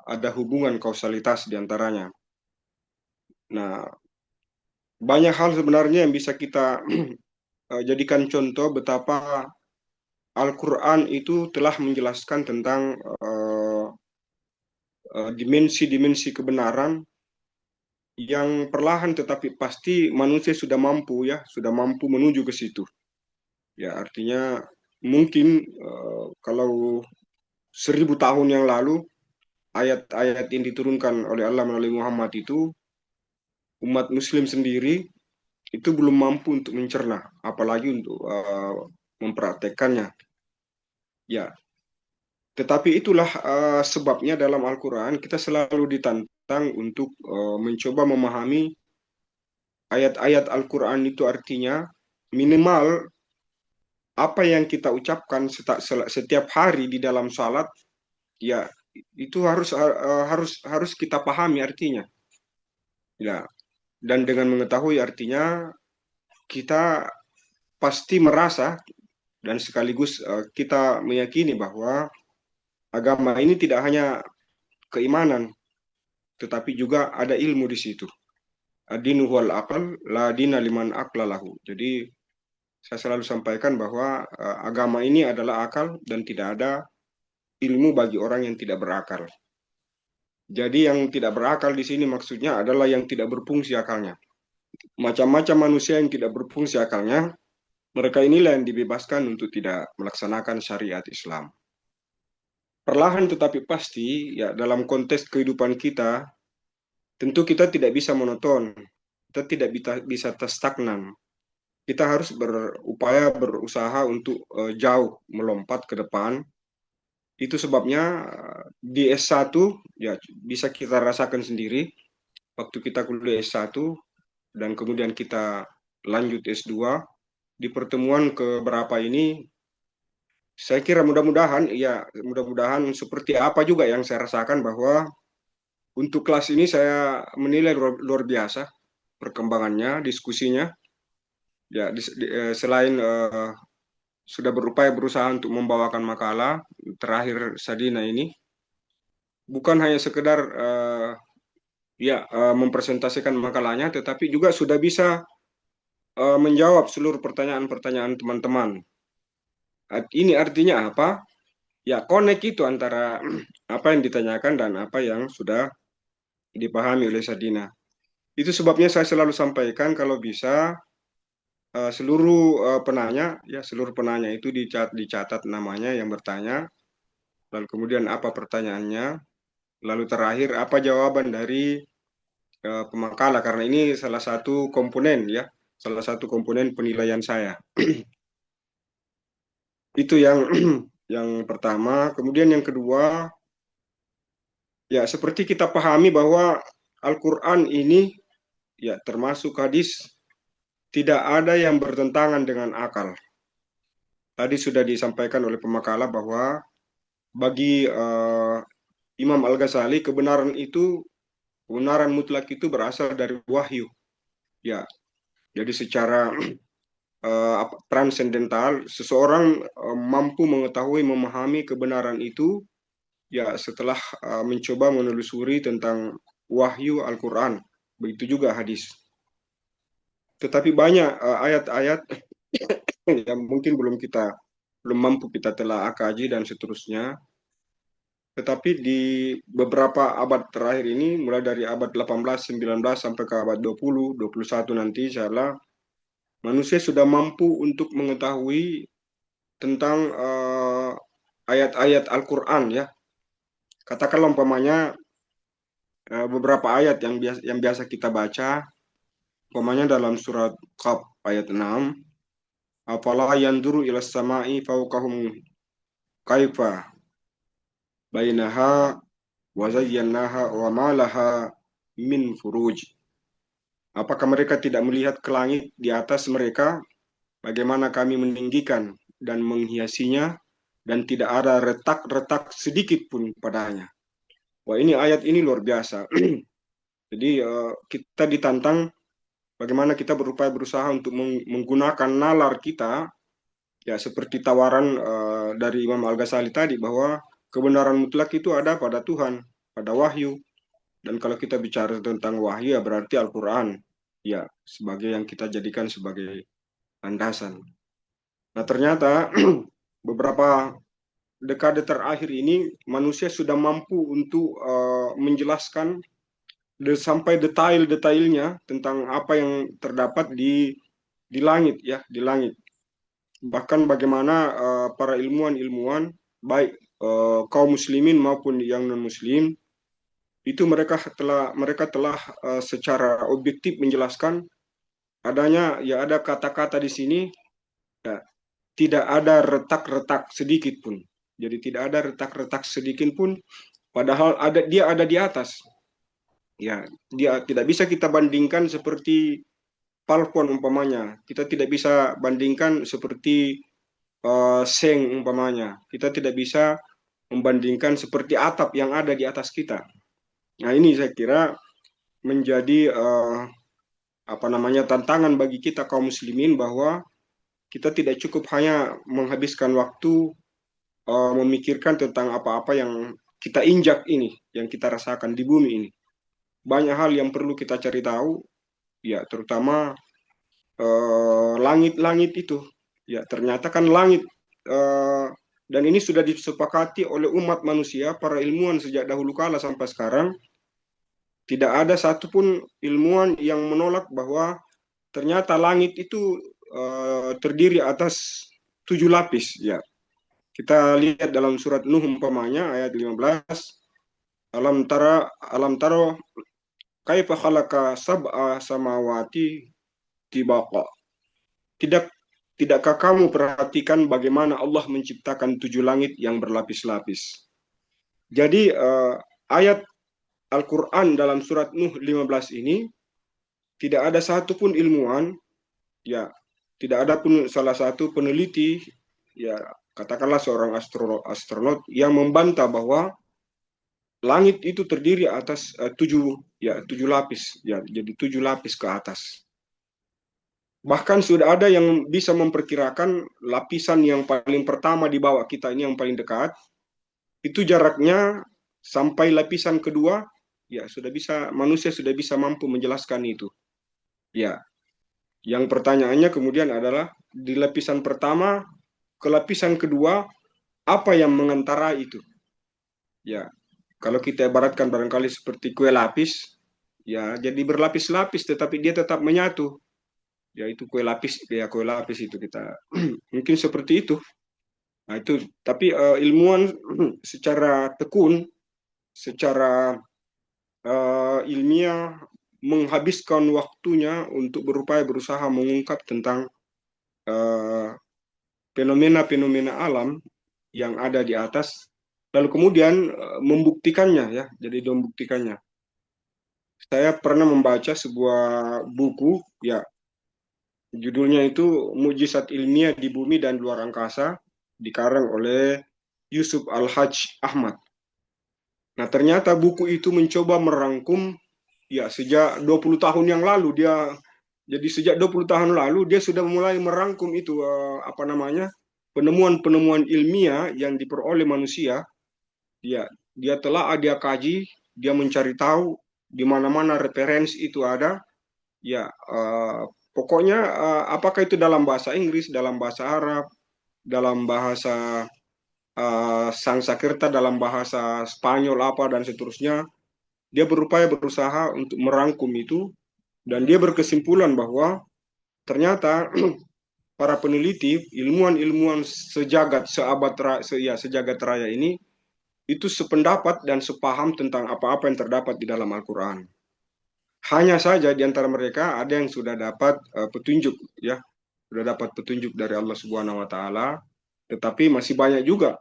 Ada hubungan kausalitas di antaranya. Nah, banyak hal sebenarnya yang bisa kita jadikan contoh betapa Al-Quran itu telah menjelaskan tentang dimensi-dimensi kebenaran yang perlahan tetapi pasti manusia sudah mampu menuju ke situ. Ya, artinya mungkin kalau 1000 tahun yang lalu ayat-ayat yang diturunkan oleh Allah melalui Muhammad itu, umat Muslim sendiri itu belum mampu untuk mencerna, apalagi untuk mempraktekkannya. Ya, tetapi itulah sebabnya dalam Al-Quran kita selalu ditantang untuk mencoba memahami ayat-ayat Al-Quran itu, artinya minimal apa yang kita ucapkan setiap hari di dalam salat, ya itu harus kita pahami artinya. Ya, dan dengan mengetahui artinya kita pasti merasa dan sekaligus kita meyakini bahwa agama ini tidak hanya keimanan, tetapi juga ada ilmu di situ. Ad-dinu huwal aql, la dina liman aqlalahu. Jadi saya selalu sampaikan bahwa agama ini adalah akal dan tidak ada ilmu bagi orang yang tidak berakal. Jadi yang tidak berakal di sini maksudnya adalah yang tidak berfungsi akalnya. Macam-macam manusia yang tidak berfungsi akalnya, mereka inilah yang dibebaskan untuk tidak melaksanakan syariat Islam. Perlahan tetapi pasti, ya dalam konteks kehidupan kita, tentu kita tidak bisa monoton, kita tidak bisa stagnan. Kita harus berusaha untuk jauh melompat ke depan. Itu sebabnya di S1 ya bisa kita rasakan sendiri waktu kita kuliah S1 dan kemudian kita lanjut S2, di pertemuan keberapa ini saya kira mudah-mudahan seperti apa juga yang saya rasakan, bahwa untuk kelas ini saya menilai luar biasa perkembangannya, diskusinya. Ya, selain sudah berusaha untuk membawakan makalah terakhir Sadina ini, bukan hanya sekedar mempresentasikan makalahnya, tetapi juga sudah bisa menjawab seluruh pertanyaan-pertanyaan teman-teman. Ini artinya apa? Ya, connect itu antara apa yang ditanyakan dan apa yang sudah dipahami oleh Sadina. Itu sebabnya saya selalu sampaikan kalau bisa seluruh penanya itu dicatat namanya yang bertanya, lalu kemudian apa pertanyaannya, lalu terakhir apa jawaban dari pemakalah, karena ini salah satu komponen penilaian saya. Itu yang yang pertama. Kemudian yang kedua, ya seperti kita pahami bahwa Al-Quran ini ya termasuk hadis, tidak ada yang bertentangan dengan akal. Tadi sudah disampaikan oleh pemakalah bahwa bagi Imam Al-Ghazali kebenaran mutlak itu berasal dari wahyu. Ya, jadi secara transendental seseorang mampu mengetahui, memahami kebenaran itu ya setelah mencoba menelusuri tentang wahyu Al-Quran. Begitu juga hadis. Tetapi banyak ayat-ayat yang mungkin belum mampu kita telah kaji dan seterusnya. Tetapi di beberapa abad terakhir ini, mulai dari abad 18, 19 sampai ke abad 20, 21 nanti, insyaallah manusia sudah mampu untuk mengetahui tentang ayat-ayat Al-Quran ya. Katakanlah umpamanya beberapa ayat yang biasa kita baca, umpamanya dalam surat Qaf ayat 6, afala yanzuru ila samai fawqahum kaifa bainaha wa zayyanaha wa ma laha min furuj. Apakah mereka tidak melihat ke langit di atas mereka, bagaimana kami meninggikan dan menghiasinya, dan tidak ada retak-retak sedikit pun padanya. Wah, ini ayat ini luar biasa. Jadi kita ditantang bagaimana kita berusaha untuk menggunakan nalar kita, ya seperti tawaran dari Imam Al-Ghazali tadi, bahwa kebenaran mutlak itu ada pada Tuhan, pada wahyu. Dan kalau kita bicara tentang wahyu ya berarti Al-Quran, ya sebagai yang kita jadikan sebagai landasan. Nah, ternyata beberapa dekade terakhir ini manusia sudah mampu untuk menjelaskan sampai detail-detailnya tentang apa yang terdapat di langit ya, di langit. Bahkan bagaimana para ilmuwan-ilmuwan baik kaum muslimin maupun yang non muslim itu mereka telah secara objektif menjelaskan adanya ya ada kata-kata di sini ya, tidak ada retak-retak sedikit pun. Jadi tidak ada retak-retak sedikit pun padahal dia ada di atas. Ya, dia tidak bisa kita bandingkan seperti palpon umpamanya. Kita tidak bisa bandingkan seperti seng umpamanya. Kita tidak bisa membandingkan seperti atap yang ada di atas kita. Nah, ini saya kira menjadi tantangan bagi kita kaum muslimin bahwa kita tidak cukup hanya menghabiskan waktu memikirkan tentang apa-apa yang kita injak ini, yang kita rasakan di bumi ini. Banyak hal yang perlu kita cari tahu, ya terutama langit-langit itu. Ya ternyata kan langit dan ini sudah disepakati oleh umat manusia, para ilmuwan sejak dahulu kala sampai sekarang. Tidak ada satupun ilmuwan yang menolak bahwa ternyata langit itu terdiri atas 7 lapis. Ya, kita lihat dalam surat Nuh umpamanya ayat 15. Alam taro kaifa khalaqa sab'a samawati tibaqa. Tidakkah kamu perhatikan bagaimana Allah menciptakan 7 langit yang berlapis-lapis? Jadi ayat Al-Quran dalam surat Nuh 15 ini tidak ada satupun ilmuwan, ya tidak ada pun salah satu peneliti, ya katakanlah seorang astronot yang membantah bahwa langit itu terdiri atas 7 lapis, ya jadi 7 lapis ke atas. Bahkan sudah ada yang bisa memperkirakan lapisan yang paling pertama di bawah kita ini yang paling dekat, itu jaraknya sampai lapisan kedua, ya manusia sudah bisa mampu menjelaskan itu. Ya, yang pertanyaannya kemudian adalah di lapisan pertama ke lapisan kedua apa yang mengantara itu? Ya, kalau kita ibaratkan barangkali seperti kue lapis, ya jadi berlapis-lapis tetapi dia tetap menyatu. Yaitu kue lapis itu kita mungkin seperti itu. Nah, itu tapi ilmuwan secara tekun, secara ilmiah menghabiskan waktunya untuk berusaha mengungkap tentang fenomena-fenomena alam yang ada di atas, lalu kemudian membuktikannya ya, jadi membuktikannya. Saya pernah membaca sebuah buku ya, judulnya itu Mukjizat Ilmiah di Bumi dan Luar Angkasa, dikarang oleh Yusuf Al-Hajj Ahmad. Nah, ternyata buku itu mencoba merangkum ya sejak 20 tahun yang lalu sejak 20 tahun lalu dia sudah mulai merangkum itu penemuan-penemuan ilmiah yang diperoleh manusia. Dia telah kaji, dia mencari tahu di mana-mana referensi itu ada. Ya, pokoknya apakah itu dalam bahasa Inggris, dalam bahasa Arab, dalam bahasa Sanskerta, dalam bahasa Spanyol dan seterusnya. Dia berusaha untuk merangkum itu, dan dia berkesimpulan bahwa ternyata para peneliti, ilmuwan-ilmuwan sejagat raya ini itu sependapat dan sepaham tentang apa-apa yang terdapat di dalam Al-Quran. Hanya saja di antara mereka ada yang sudah dapat petunjuk, ya, sudah dapat petunjuk dari Allah Subhanahu Wa Taala, tetapi masih banyak juga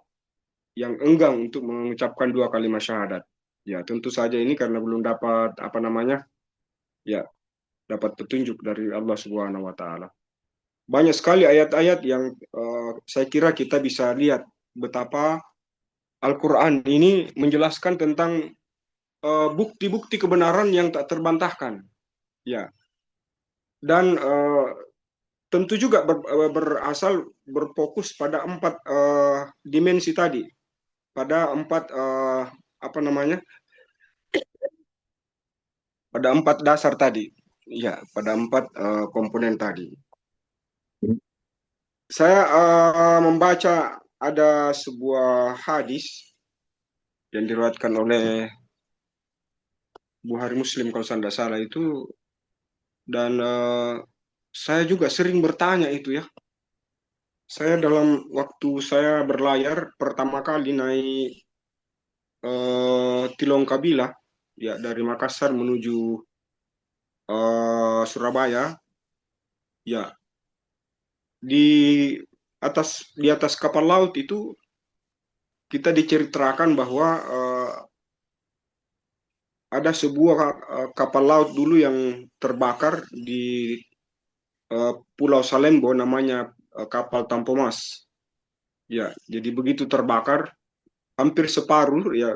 yang enggan untuk mengucapkan 2 kalimat syahadat. Ya, tentu saja ini karena belum dapat dapat petunjuk dari Allah Subhanahu Wa Taala. Banyak sekali ayat-ayat yang saya kira kita bisa lihat betapa Al-Quran ini menjelaskan tentang bukti-bukti kebenaran yang tak terbantahkan. Ya, dan tentu juga berfokus pada 4 dimensi tadi, pada 4 dasar tadi, ya, pada 4 komponen tadi. Saya membaca ada sebuah hadis yang diriwayatkan oleh Bukhari Muslim kalau saya tidak salah itu, dan saya juga sering bertanya itu ya. Saya dalam waktu saya berlayar pertama kali naik Tilong Kabila ya dari Makassar menuju Surabaya, ya di atas kapal laut itu kita diceritakan bahwa ada sebuah kapal laut dulu yang terbakar di Pulau Salembo, namanya kapal Tampomas. Ya, jadi begitu terbakar hampir separuh ya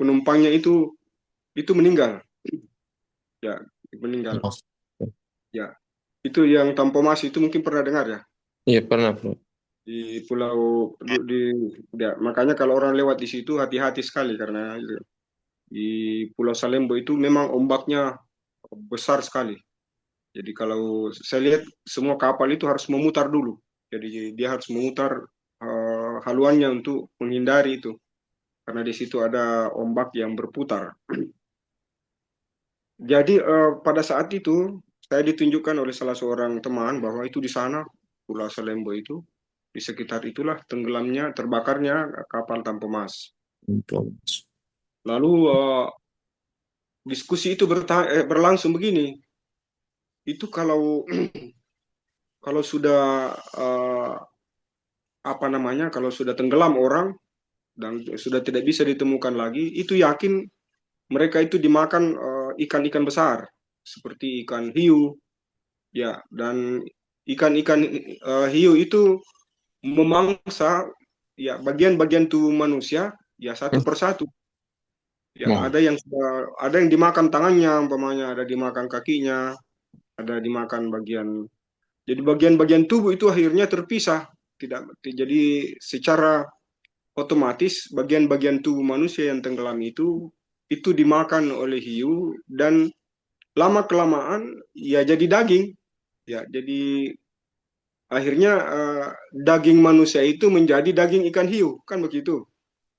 penumpangnya itu meninggal. Ya, meninggal. Ya, itu yang Tampomas itu mungkin pernah dengar ya? Iya, pernah, Bro. Di pulau ya, makanya kalau orang lewat di situ hati-hati sekali karena di Pulau Salembo itu memang ombaknya besar sekali. Jadi kalau saya lihat semua kapal itu harus memutar dulu. Jadi dia harus memutar haluannya untuk menghindari itu. Karena di situ ada ombak yang berputar. Jadi pada saat itu saya ditunjukkan oleh salah seorang teman bahwa itu di sana Pulau Salembo itu di sekitar itulah tenggelamnya, terbakarnya kapal Tampomas. Lalu diskusi itu berlangsung begini. Itu kalau kalau sudah apa namanya, kalau sudah tenggelam orang dan sudah tidak bisa ditemukan lagi, itu yakin mereka itu dimakan ikan-ikan besar seperti ikan hiu, ya, dan ikan-ikan hiu itu memangsa ya bagian-bagian tubuh manusia ya satu persatu. Ya, ada yang dimakan tangannya, umpamanya ada dimakan kakinya, ada dimakan bagian. Jadi bagian-bagian tubuh itu akhirnya terpisah. Jadi secara otomatis bagian-bagian tubuh manusia yang tenggelam itu dimakan oleh hiu dan lama kelamaan ya jadi daging. Ya, jadi akhirnya daging manusia itu menjadi daging ikan hiu, kan begitu?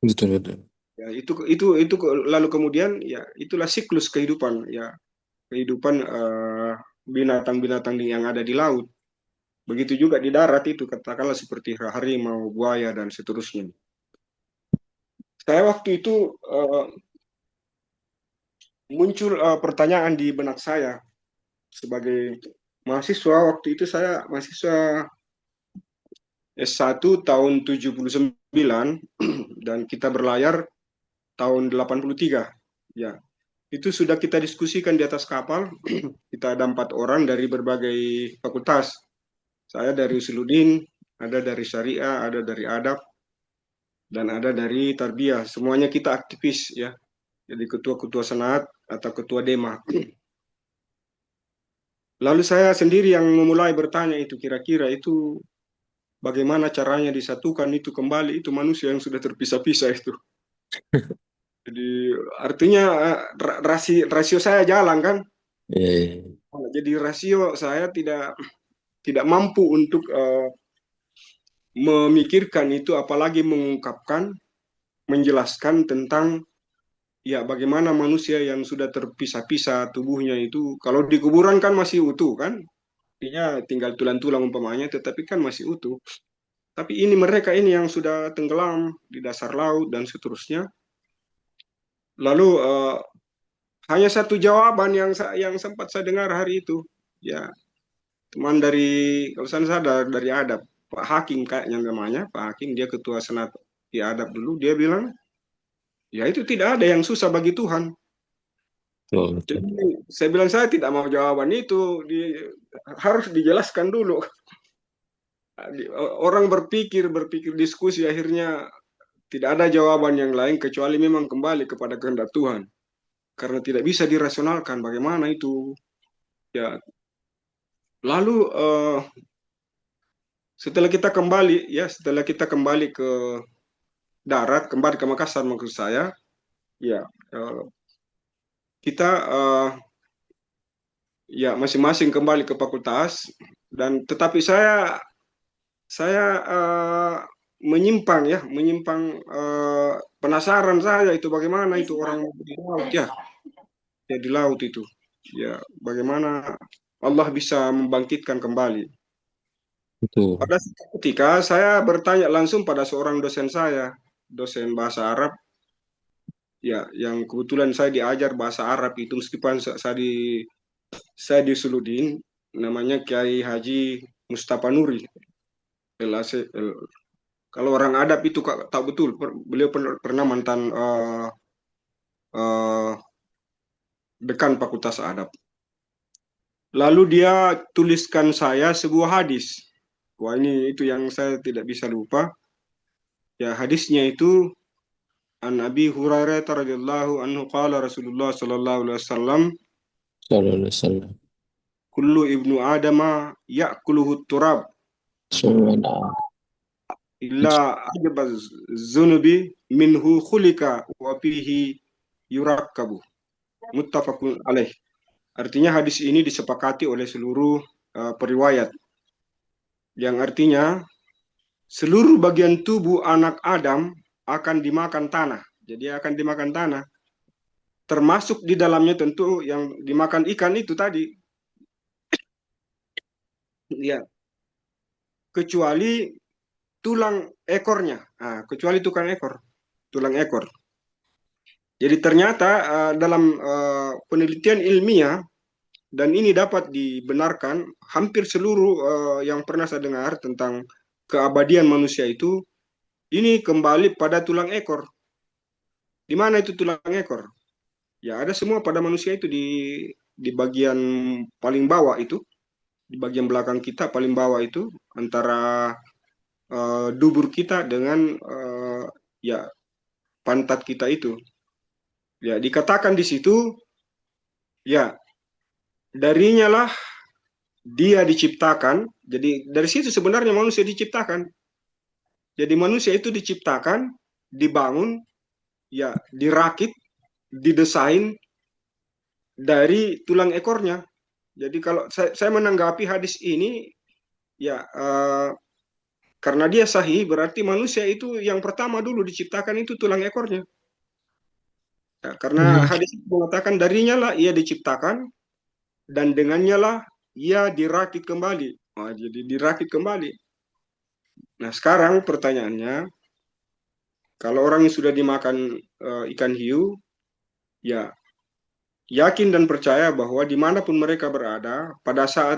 Betul, betul. Ya, itu lalu kemudian ya itulah siklus kehidupan ya, kehidupan binatang-binatang yang ada di laut. Begitu juga di darat itu, katakanlah seperti harimau, buaya, dan seterusnya. Saya waktu itu muncul pertanyaan di benak saya sebagai mahasiswa. Waktu itu saya mahasiswa S1 tahun 79 dan kita berlayar tahun 83. Ya, itu sudah kita diskusikan di atas kapal. Kita ada 4 orang dari berbagai fakultas. Saya dari Usuludin, ada dari Syariah, ada dari Adab, dan ada dari Tarbiyah. Semuanya kita aktivis ya. Jadi ketua-ketua senat atau ketua dema. Lalu saya sendiri yang memulai bertanya itu, kira-kira itu bagaimana caranya disatukan itu kembali, itu manusia yang sudah terpisah-pisah itu. Jadi artinya rasio saya jalan kan. Jadi rasio saya tidak mampu untuk memikirkan itu, apalagi mengungkapkan, menjelaskan tentang ya bagaimana manusia yang sudah terpisah-pisah tubuhnya itu, kalau di kuburan kan masih utuh kan, artinya tinggal tulang-tulang umpamanya, tetapi kan masih utuh. Tapi ini mereka ini yang sudah tenggelam di dasar laut dan seterusnya. Lalu hanya satu jawaban yang sempat saya dengar hari itu, ya teman dari, kalau saya sadar dari Adab, Pak Hakim kayaknya namanya, Pak Hakim, dia ketua senat di Adab dulu, dia bilang, ya itu tidak ada yang susah bagi Tuhan. Jadi saya bilang saya tidak mau jawaban itu, harus dijelaskan dulu. Orang berpikir diskusi, akhirnya tidak ada jawaban yang lain kecuali memang kembali kepada kehendak Tuhan. Karena tidak bisa dirasionalkan bagaimana itu. Ya. Lalu setelah kita kembali ke darat, kembali ke Makassar maksud saya, ya kita ya masing-masing kembali ke fakultas, dan tetapi saya saya menyimpang ya, penasaran saya itu bagaimana itu orang di laut ya, di laut itu, ya bagaimana Allah bisa membangkitkan kembali. Betul. Pada suatu ketika saya bertanya langsung pada seorang dosen saya, dosen bahasa Arab, ya yang kebetulan saya diajar bahasa Arab itu meskipun saya di Suludin, namanya Kiai Haji Mustafa Nuri. LAC, kalau orang adab itu tahu betul, beliau pernah mantan dekan Fakultas Adab. Lalu dia tuliskan saya sebuah hadis. Wah, ini itu yang saya tidak bisa lupa. Ya, hadisnya itu an Abi Hurairah radhiyallahu anhu qala Rasulullah sallallahu alaihi wasallam, Sallallahu alaihi wasallam. kullu ibnu adama ya'kuluhu turab illa ajabaz zunubi minhu khulika wa fihi yurakkabu. Muttafaqun alaih. Artinya hadis ini disepakati oleh seluruh periwayat. Yang artinya seluruh bagian tubuh anak Adam akan dimakan tanah. Jadi akan dimakan tanah. Termasuk di dalamnya tentu yang dimakan ikan itu tadi. Ya. Kecuali tulang ekornya. Nah, kecuali tulang ekor. Jadi ternyata dalam penelitian ilmiah, dan ini dapat dibenarkan, hampir seluruh yang pernah saya dengar tentang keabadian manusia itu, ini kembali pada tulang ekor. Di mana itu tulang ekor? Ya ada semua pada manusia itu di bagian paling bawah itu, di bagian belakang kita paling bawah itu, antara dubur kita dengan ya pantat kita itu. Ya dikatakan di situ, ya darinya lah dia diciptakan. Jadi dari situ sebenarnya manusia diciptakan. Jadi manusia itu diciptakan, dibangun, ya dirakit, didesain dari tulang ekornya. Jadi kalau saya menanggapi hadis ini, ya karena dia sahih, berarti manusia itu yang pertama dulu diciptakan itu tulang ekornya. Ya, karena hadis itu mengatakan darinya lah ia diciptakan, dan dengannya lah ia dirakit kembali. Jadi dirakit kembali. Nah sekarang pertanyaannya, kalau orang yang sudah dimakan ikan hiu, ya yakin dan percaya bahwa dimanapun mereka berada, pada saat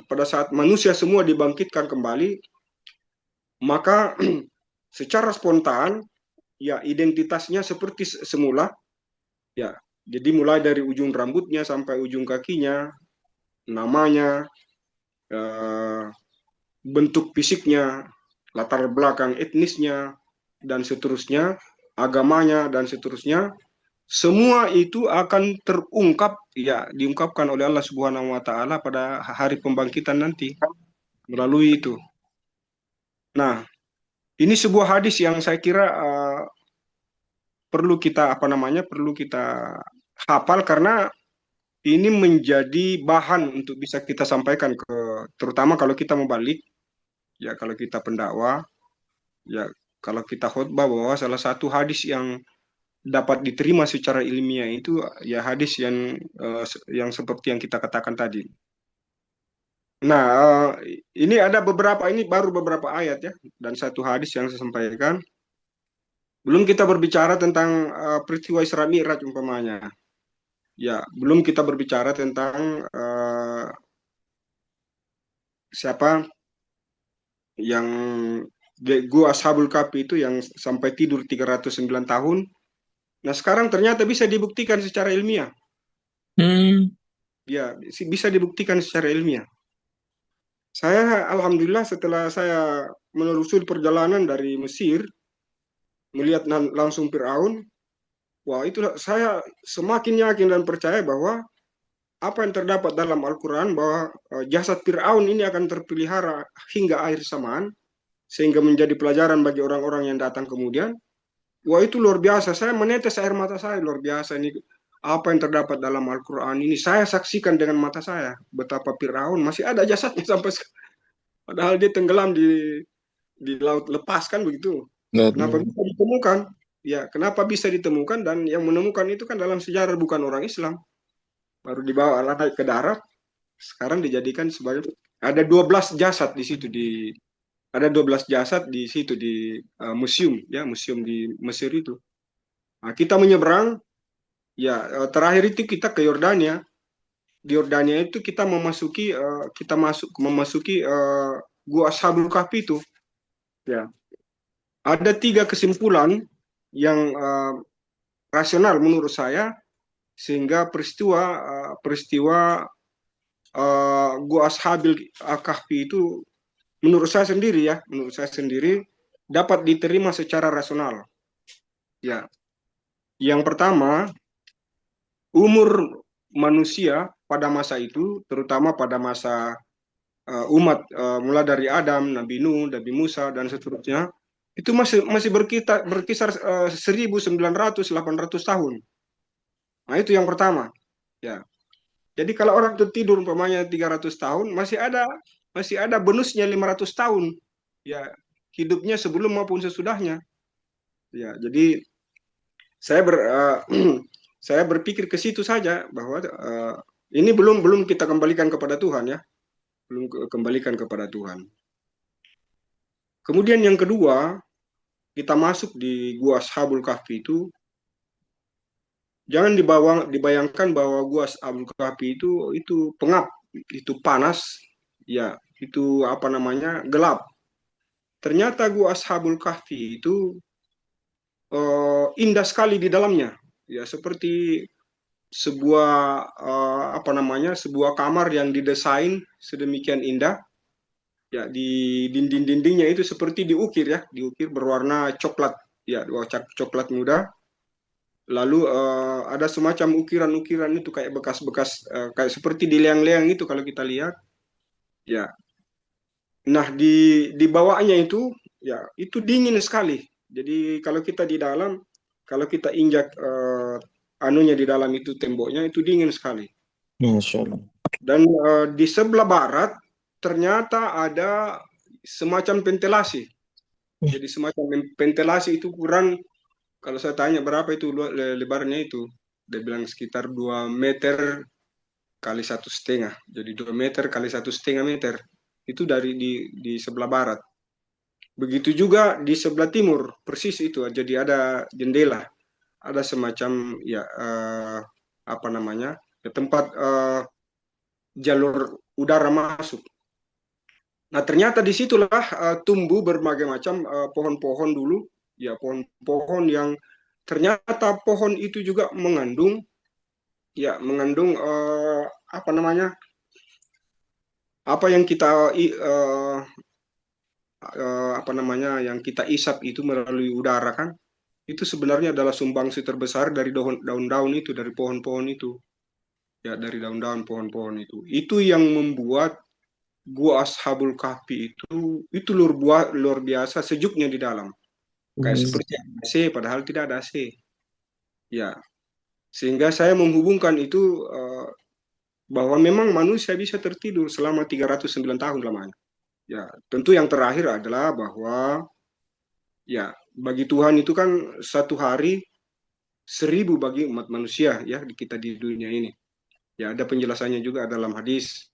pada saat manusia semua dibangkitkan kembali, maka secara spontan, ya identitasnya seperti semula, ya. Jadi mulai dari ujung rambutnya sampai ujung kakinya, namanya, bentuk fisiknya, latar belakang etnisnya, dan seterusnya, agamanya, dan seterusnya, semua itu akan terungkap, ya diungkapkan oleh Allah Subhanahu wa Ta'ala pada hari pembangkitan nanti melalui itu. Nah, ini sebuah hadis yang saya kira perlu kita hafal, karena ini menjadi bahan untuk bisa kita sampaikan terutama kalau kita mau balik, ya kalau kita pendakwah, ya kalau kita khutbah, bahwa salah satu hadis yang dapat diterima secara ilmiah itu ya hadis yang seperti yang kita katakan tadi. Nah, ini baru beberapa ayat ya, dan satu hadis yang saya sampaikan. Belum kita berbicara tentang peristiwa Isra Mi'raj umpamanya. Ya, belum kita berbicara tentang siapa yang gua Ashabul Kahfi itu yang sampai tidur 309 tahun. Nah, sekarang ternyata bisa dibuktikan secara ilmiah. Ya, bisa dibuktikan secara ilmiah. Saya alhamdulillah setelah saya menelusuri perjalanan dari Mesir, melihat langsung Fir'aun, wah itu saya semakin yakin dan percaya bahwa apa yang terdapat dalam Al-Quran, bahwa jasad Fir'aun ini akan terpelihara hingga akhir zaman, sehingga menjadi pelajaran bagi orang-orang yang datang kemudian. Wah itu luar biasa, saya menetes air mata saya, luar biasa ini apa yang terdapat dalam Al-Quran ini. Saya saksikan dengan mata saya betapa Fir'aun masih ada jasadnya sampai sekarang. Padahal dia tenggelam di laut lepas kan begitu. Kenapa bisa ditemukan? Ya, kenapa bisa ditemukan, dan yang menemukan itu kan dalam sejarah bukan orang Islam. Baru dibawa naik ke darat, sekarang dijadikan sebagai, ada 12 jasad di situ, ada 12 jasad di situ di museum di Mesir itu. Nah, kita menyeberang, ya terakhir itu kita ke Yordania. Di Yordania itu kita memasuki Gua Ashabul Kahfi itu. Ya, ada 3 kesimpulan yang rasional menurut saya, sehingga peristiwa Gua Ashabil Kahfi itu menurut saya sendiri dapat diterima secara rasional. Ya, yang pertama, umur manusia pada masa itu, terutama pada masa umat mulai dari Adam, Nabi Nuh, Nabi Musa dan seterusnya, itu masih berkisar 1900-800 tahun. Nah, itu yang pertama. Ya. Jadi kalau orang tertidur umpamanya 300 tahun, masih ada bonusnya 500 tahun. Ya, hidupnya sebelum maupun sesudahnya. Ya, jadi saya saya berpikir ke situ saja, bahwa ini belum kita kembalikan kepada Tuhan, ya. Belum kembalikan kepada Tuhan. Kemudian yang kedua, kita masuk di Gua Ashabul Kahfi itu, jangan dibayangkan bahwa Gua Ashabul Kahfi itu pengap, itu panas, ya, itu gelap. Ternyata Gua Ashabul Kahfi itu indah sekali di dalamnya, ya, seperti sebuah sebuah kamar yang didesain sedemikian indah, ya, di dinding-dindingnya itu seperti diukir berwarna coklat, ya, coklat muda. Lalu ada semacam ukiran-ukiran itu kayak bekas-bekas, kayak seperti di leang-leang itu kalau kita lihat, ya. Nah, di bawahnya itu, ya, itu dingin sekali. Jadi kalau kita di dalam, kalau kita injak anunya di dalam itu, temboknya itu dingin sekali. Masya Allah. Dan di sebelah barat ternyata ada semacam ventilasi. Jadi semacam ventilasi itu kurang, kalau saya tanya berapa itu lebarnya itu, dia bilang sekitar 2 meter kali 1,5. Jadi 2 meter kali 1,5 meter. Itu di sebelah barat. Begitu juga di sebelah timur, persis itu. Jadi ada jendela, ada semacam, ya, tempat jalur udara masuk. Nah, ternyata disitulah tumbuh berbagai macam pohon-pohon dulu, ya, pohon-pohon yang ternyata pohon itu juga mengandung apa yang kita yang kita isap itu melalui udara kan, itu sebenarnya adalah sumbangsi terbesar dari daun-daun itu, dari pohon-pohon itu, ya, dari daun-daun pohon-pohon itu yang membuat Gua Ashabul Kahfi itu luar biasa sejuknya di dalam, kayak seperti AC, padahal tidak ada AC, ya. Sehingga saya menghubungkan itu bahwa memang manusia bisa tertidur selama 309 tahun lamanya. Ya, tentu yang terakhir adalah bahwa, ya, bagi Tuhan itu kan 1 hari 1000 bagi umat manusia, ya, kita di dunia ini. Ya, ada penjelasannya juga dalam hadis.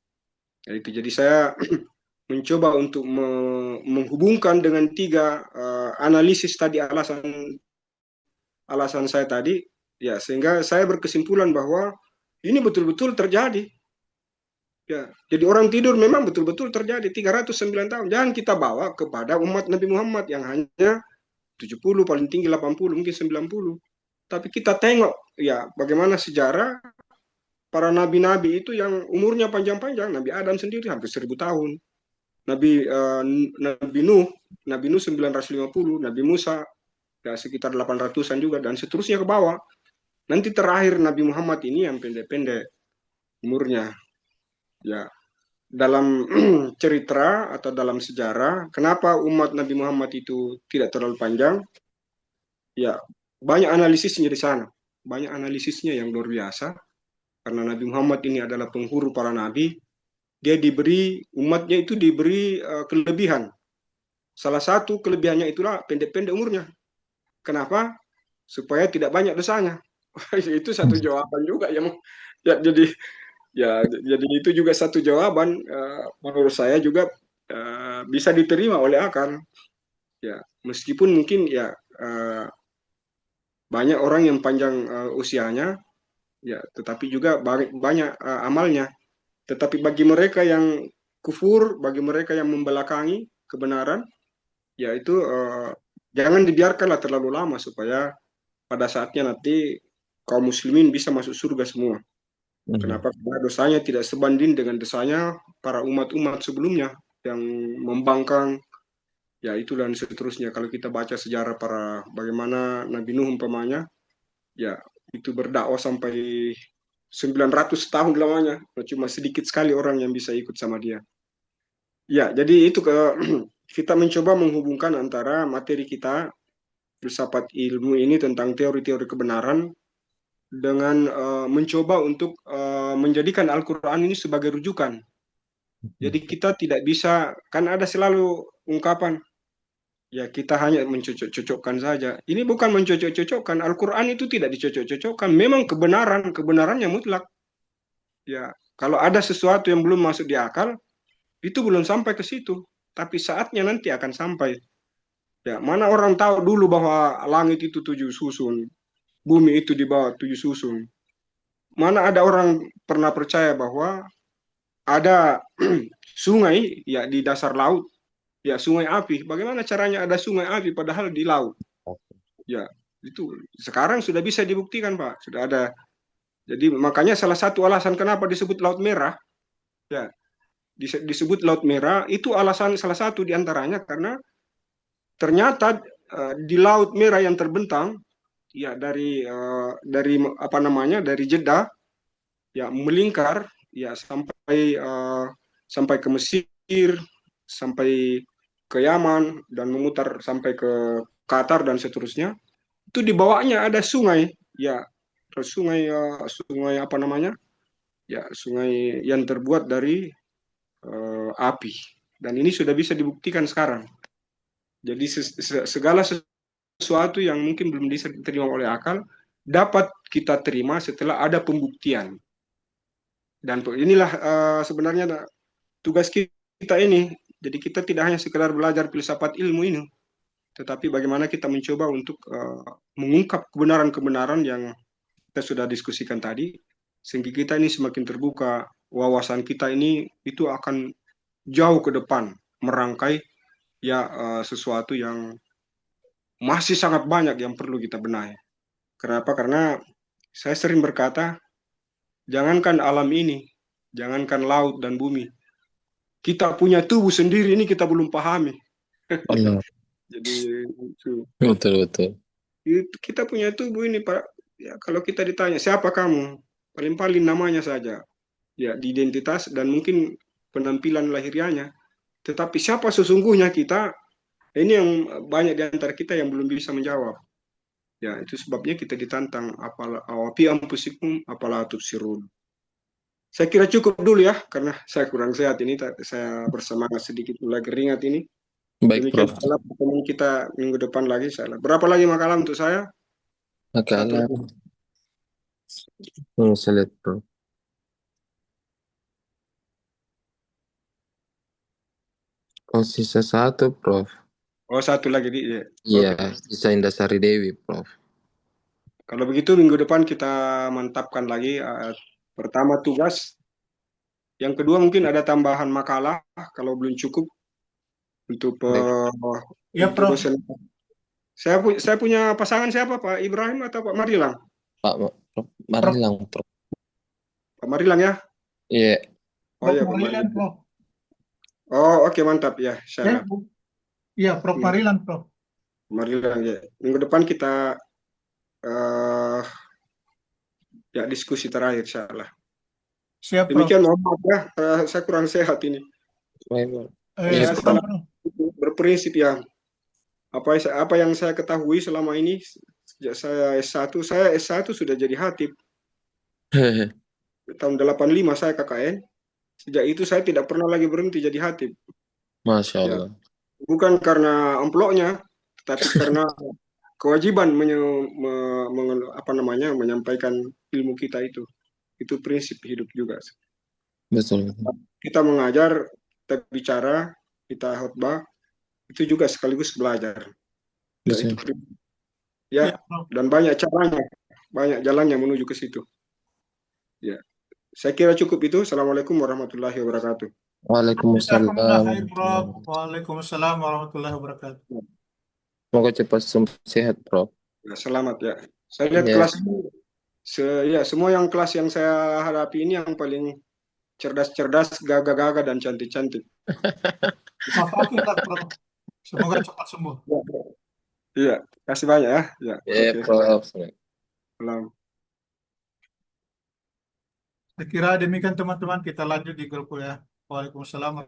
Ya, itu. Jadi saya mencoba untuk menghubungkan dengan 3 analisis tadi, alasan saya tadi, ya, sehingga saya berkesimpulan bahwa ini betul-betul terjadi. Ya, jadi orang tidur memang betul-betul terjadi 309 tahun. Jangan kita bawa kepada umat Nabi Muhammad yang hanya 70, paling tinggi 80, mungkin 90. Tapi kita tengok, ya, bagaimana sejarah para nabi-nabi itu yang umurnya panjang-panjang. Nabi Adam sendiri hampir 1000 tahun. Nabi Nuh 950, Nabi Musa ya sekitar 800-an juga, dan seterusnya ke bawah. Nanti terakhir Nabi Muhammad ini yang pendek-pendek umurnya. Ya, dalam cerita atau dalam sejarah, kenapa umat Nabi Muhammad itu tidak terlalu panjang? Ya, banyak analisisnya di sana. Banyak analisisnya yang luar biasa. Karena Nabi Muhammad ini adalah penghulu para nabi. umatnya itu diberi kelebihan. Salah satu kelebihannya itulah pendek-pendek umurnya. Kenapa? Supaya tidak banyak dosanya. Itu satu jawaban juga ya. Jadi itu juga satu jawaban menurut saya juga bisa diterima oleh akal. Ya, meskipun mungkin ya banyak orang yang panjang usianya, ya, tetapi juga banyak amalnya. Tetapi bagi mereka yang kufur, bagi mereka yang membelakangi kebenaran, ya itu jangan dibiarkanlah terlalu lama supaya pada saatnya nanti kaum muslimin bisa masuk surga semua. Kenapa? Karena dosanya tidak sebanding dengan dosanya para umat-umat sebelumnya yang membangkang, ya itu dan seterusnya. Kalau kita baca sejarah bagaimana Nabi Nuh umpamanya, ya itu berdakwah sampai 900 tahun lamanya, cuma sedikit sekali orang yang bisa ikut sama dia. Ya, jadi itu kita mencoba menghubungkan antara materi kita filsafat ilmu ini tentang teori-teori kebenaran dengan mencoba untuk menjadikan Al-Quran ini sebagai rujukan. Jadi kita tidak bisa, kan ada selalu ungkapan, ya kita hanya mencocok-cocokkan saja. Ini bukan mencocok-cocokkan, Al-Quran itu tidak dicocok-cocokkan, memang kebenarannya mutlak. Ya, kalau ada sesuatu yang belum masuk di akal, itu belum sampai ke situ, tapi saatnya nanti akan sampai. Ya, mana orang tahu dulu bahwa langit itu 7 susun, bumi itu di bawah 7 susun. Mana ada orang pernah percaya bahwa ada sungai ya di dasar laut, ya sungai api. Bagaimana caranya ada sungai api padahal di laut? Ya, itu sekarang sudah bisa dibuktikan, Pak. Sudah ada. Jadi makanya salah satu alasan kenapa disebut Laut Merah, ya disebut Laut Merah itu alasan salah satu diantaranya karena ternyata di Laut Merah yang terbentang, ya dari apa namanya dari Jeddah, ya melingkar, ya sampai ke Mesir, sampai ke Yaman dan memutar sampai ke Qatar dan seterusnya. Itu di bawahnya ada sungai, ya sungai apa namanya, ya sungai yang terbuat dari api. Dan ini sudah bisa dibuktikan sekarang. Jadi segala sesuatu yang mungkin belum bisa diterima oleh akal dapat kita terima setelah ada pembuktian. Dan inilah sebenarnya tugas kita ini. Jadi kita tidak hanya sekedar belajar filsafat ilmu ini, tetapi bagaimana kita mencoba untuk mengungkap kebenaran-kebenaran yang kita sudah diskusikan tadi, sehingga kita ini semakin terbuka, wawasan kita ini itu akan jauh ke depan merangkai ya sesuatu yang masih sangat banyak yang perlu kita benahi. Kenapa? Karena saya sering berkata, jangankan alam ini, jangankan laut dan bumi, kita punya tubuh sendiri ini kita belum pahami. Jadi betul. Kita punya tubuh ini, Pak. Ya, kalau kita ditanya siapa kamu, paling-paling namanya saja, ya di identitas dan mungkin penampilan lahiriahnya. Tetapi siapa sesungguhnya kita, ini yang banyak di antara kita yang belum bisa menjawab. Ya, itu sebabnya kita ditantang awapi ampusikum apala tubsirun. Saya kira cukup dulu ya, karena saya kurang sehat ini, saya bersemangat sedikit mulai keringat ini. Baik, Demikian Prof. pertemuan kita minggu depan lagi. Berapa lagi makalah untuk saya? Makalah. Saya lihat, Prof. Oh, sisa satu, Prof. Oh, satu lagi. Ya. Iya, sisa Indasari Dewi, Prof. Kalau begitu minggu depan kita mantapkan lagi pertama tugas. Yang kedua mungkin ada tambahan makalah kalau belum cukup untuk ya, Prof. Saya punya pasangan siapa, Pak Ibrahim atau Pak Marilang? Pak Marilang, Prof. Pak Marilang ya? Iya. Oh iya, Pak Marilang, Prof. Oh, oke, mantap ya. Iya, Prof Marilang, Prof. Marilang ya. Minggu depan kita ya diskusi terakhir, insyaallah. Siap, Prof. Demikian, mohon maaf ya, saya kurang sehat ini. Saya salah berprinsip ya. Apa yang saya ketahui selama ini sejak saya S1 sudah jadi khatib. Tahun 85 saya KKN. Sejak itu saya tidak pernah lagi berhenti jadi khatib. Masya Ya, Allah. bukan karena amplopnya, tapi karena kewajiban menyampaikan ilmu kita itu. Itu prinsip hidup juga. Betul. Kita mengajar, kita bicara, kita khutbah, itu juga sekaligus belajar. Ya, Betul. itu prinsip. Ya, Ya, Prof. dan banyak caranya, banyak jalannya menuju ke situ. Ya, saya kira cukup itu. Assalamualaikum warahmatullahi wabarakatuh. Waalaikumsalam. Jazakumullah khair, Prof. Waalaikumsalam warahmatullahi wabarakatuh. Semoga cepat sehat, Prof. Ya, selamat ya. Saya lihat Ya. kelas ini, semua yang kelas yang saya hadapi ini yang paling cerdas-cerdas, gagah-gagah, dan cantik-cantik. Alhamdulillah, Prof. Semoga cepat sembuh. Iya, kasih banyak ya. Ya, Ya, oke. Prof. Salam. Saya kira demikian teman-teman, kita lanjut di grup ya. Waalaikumsalam.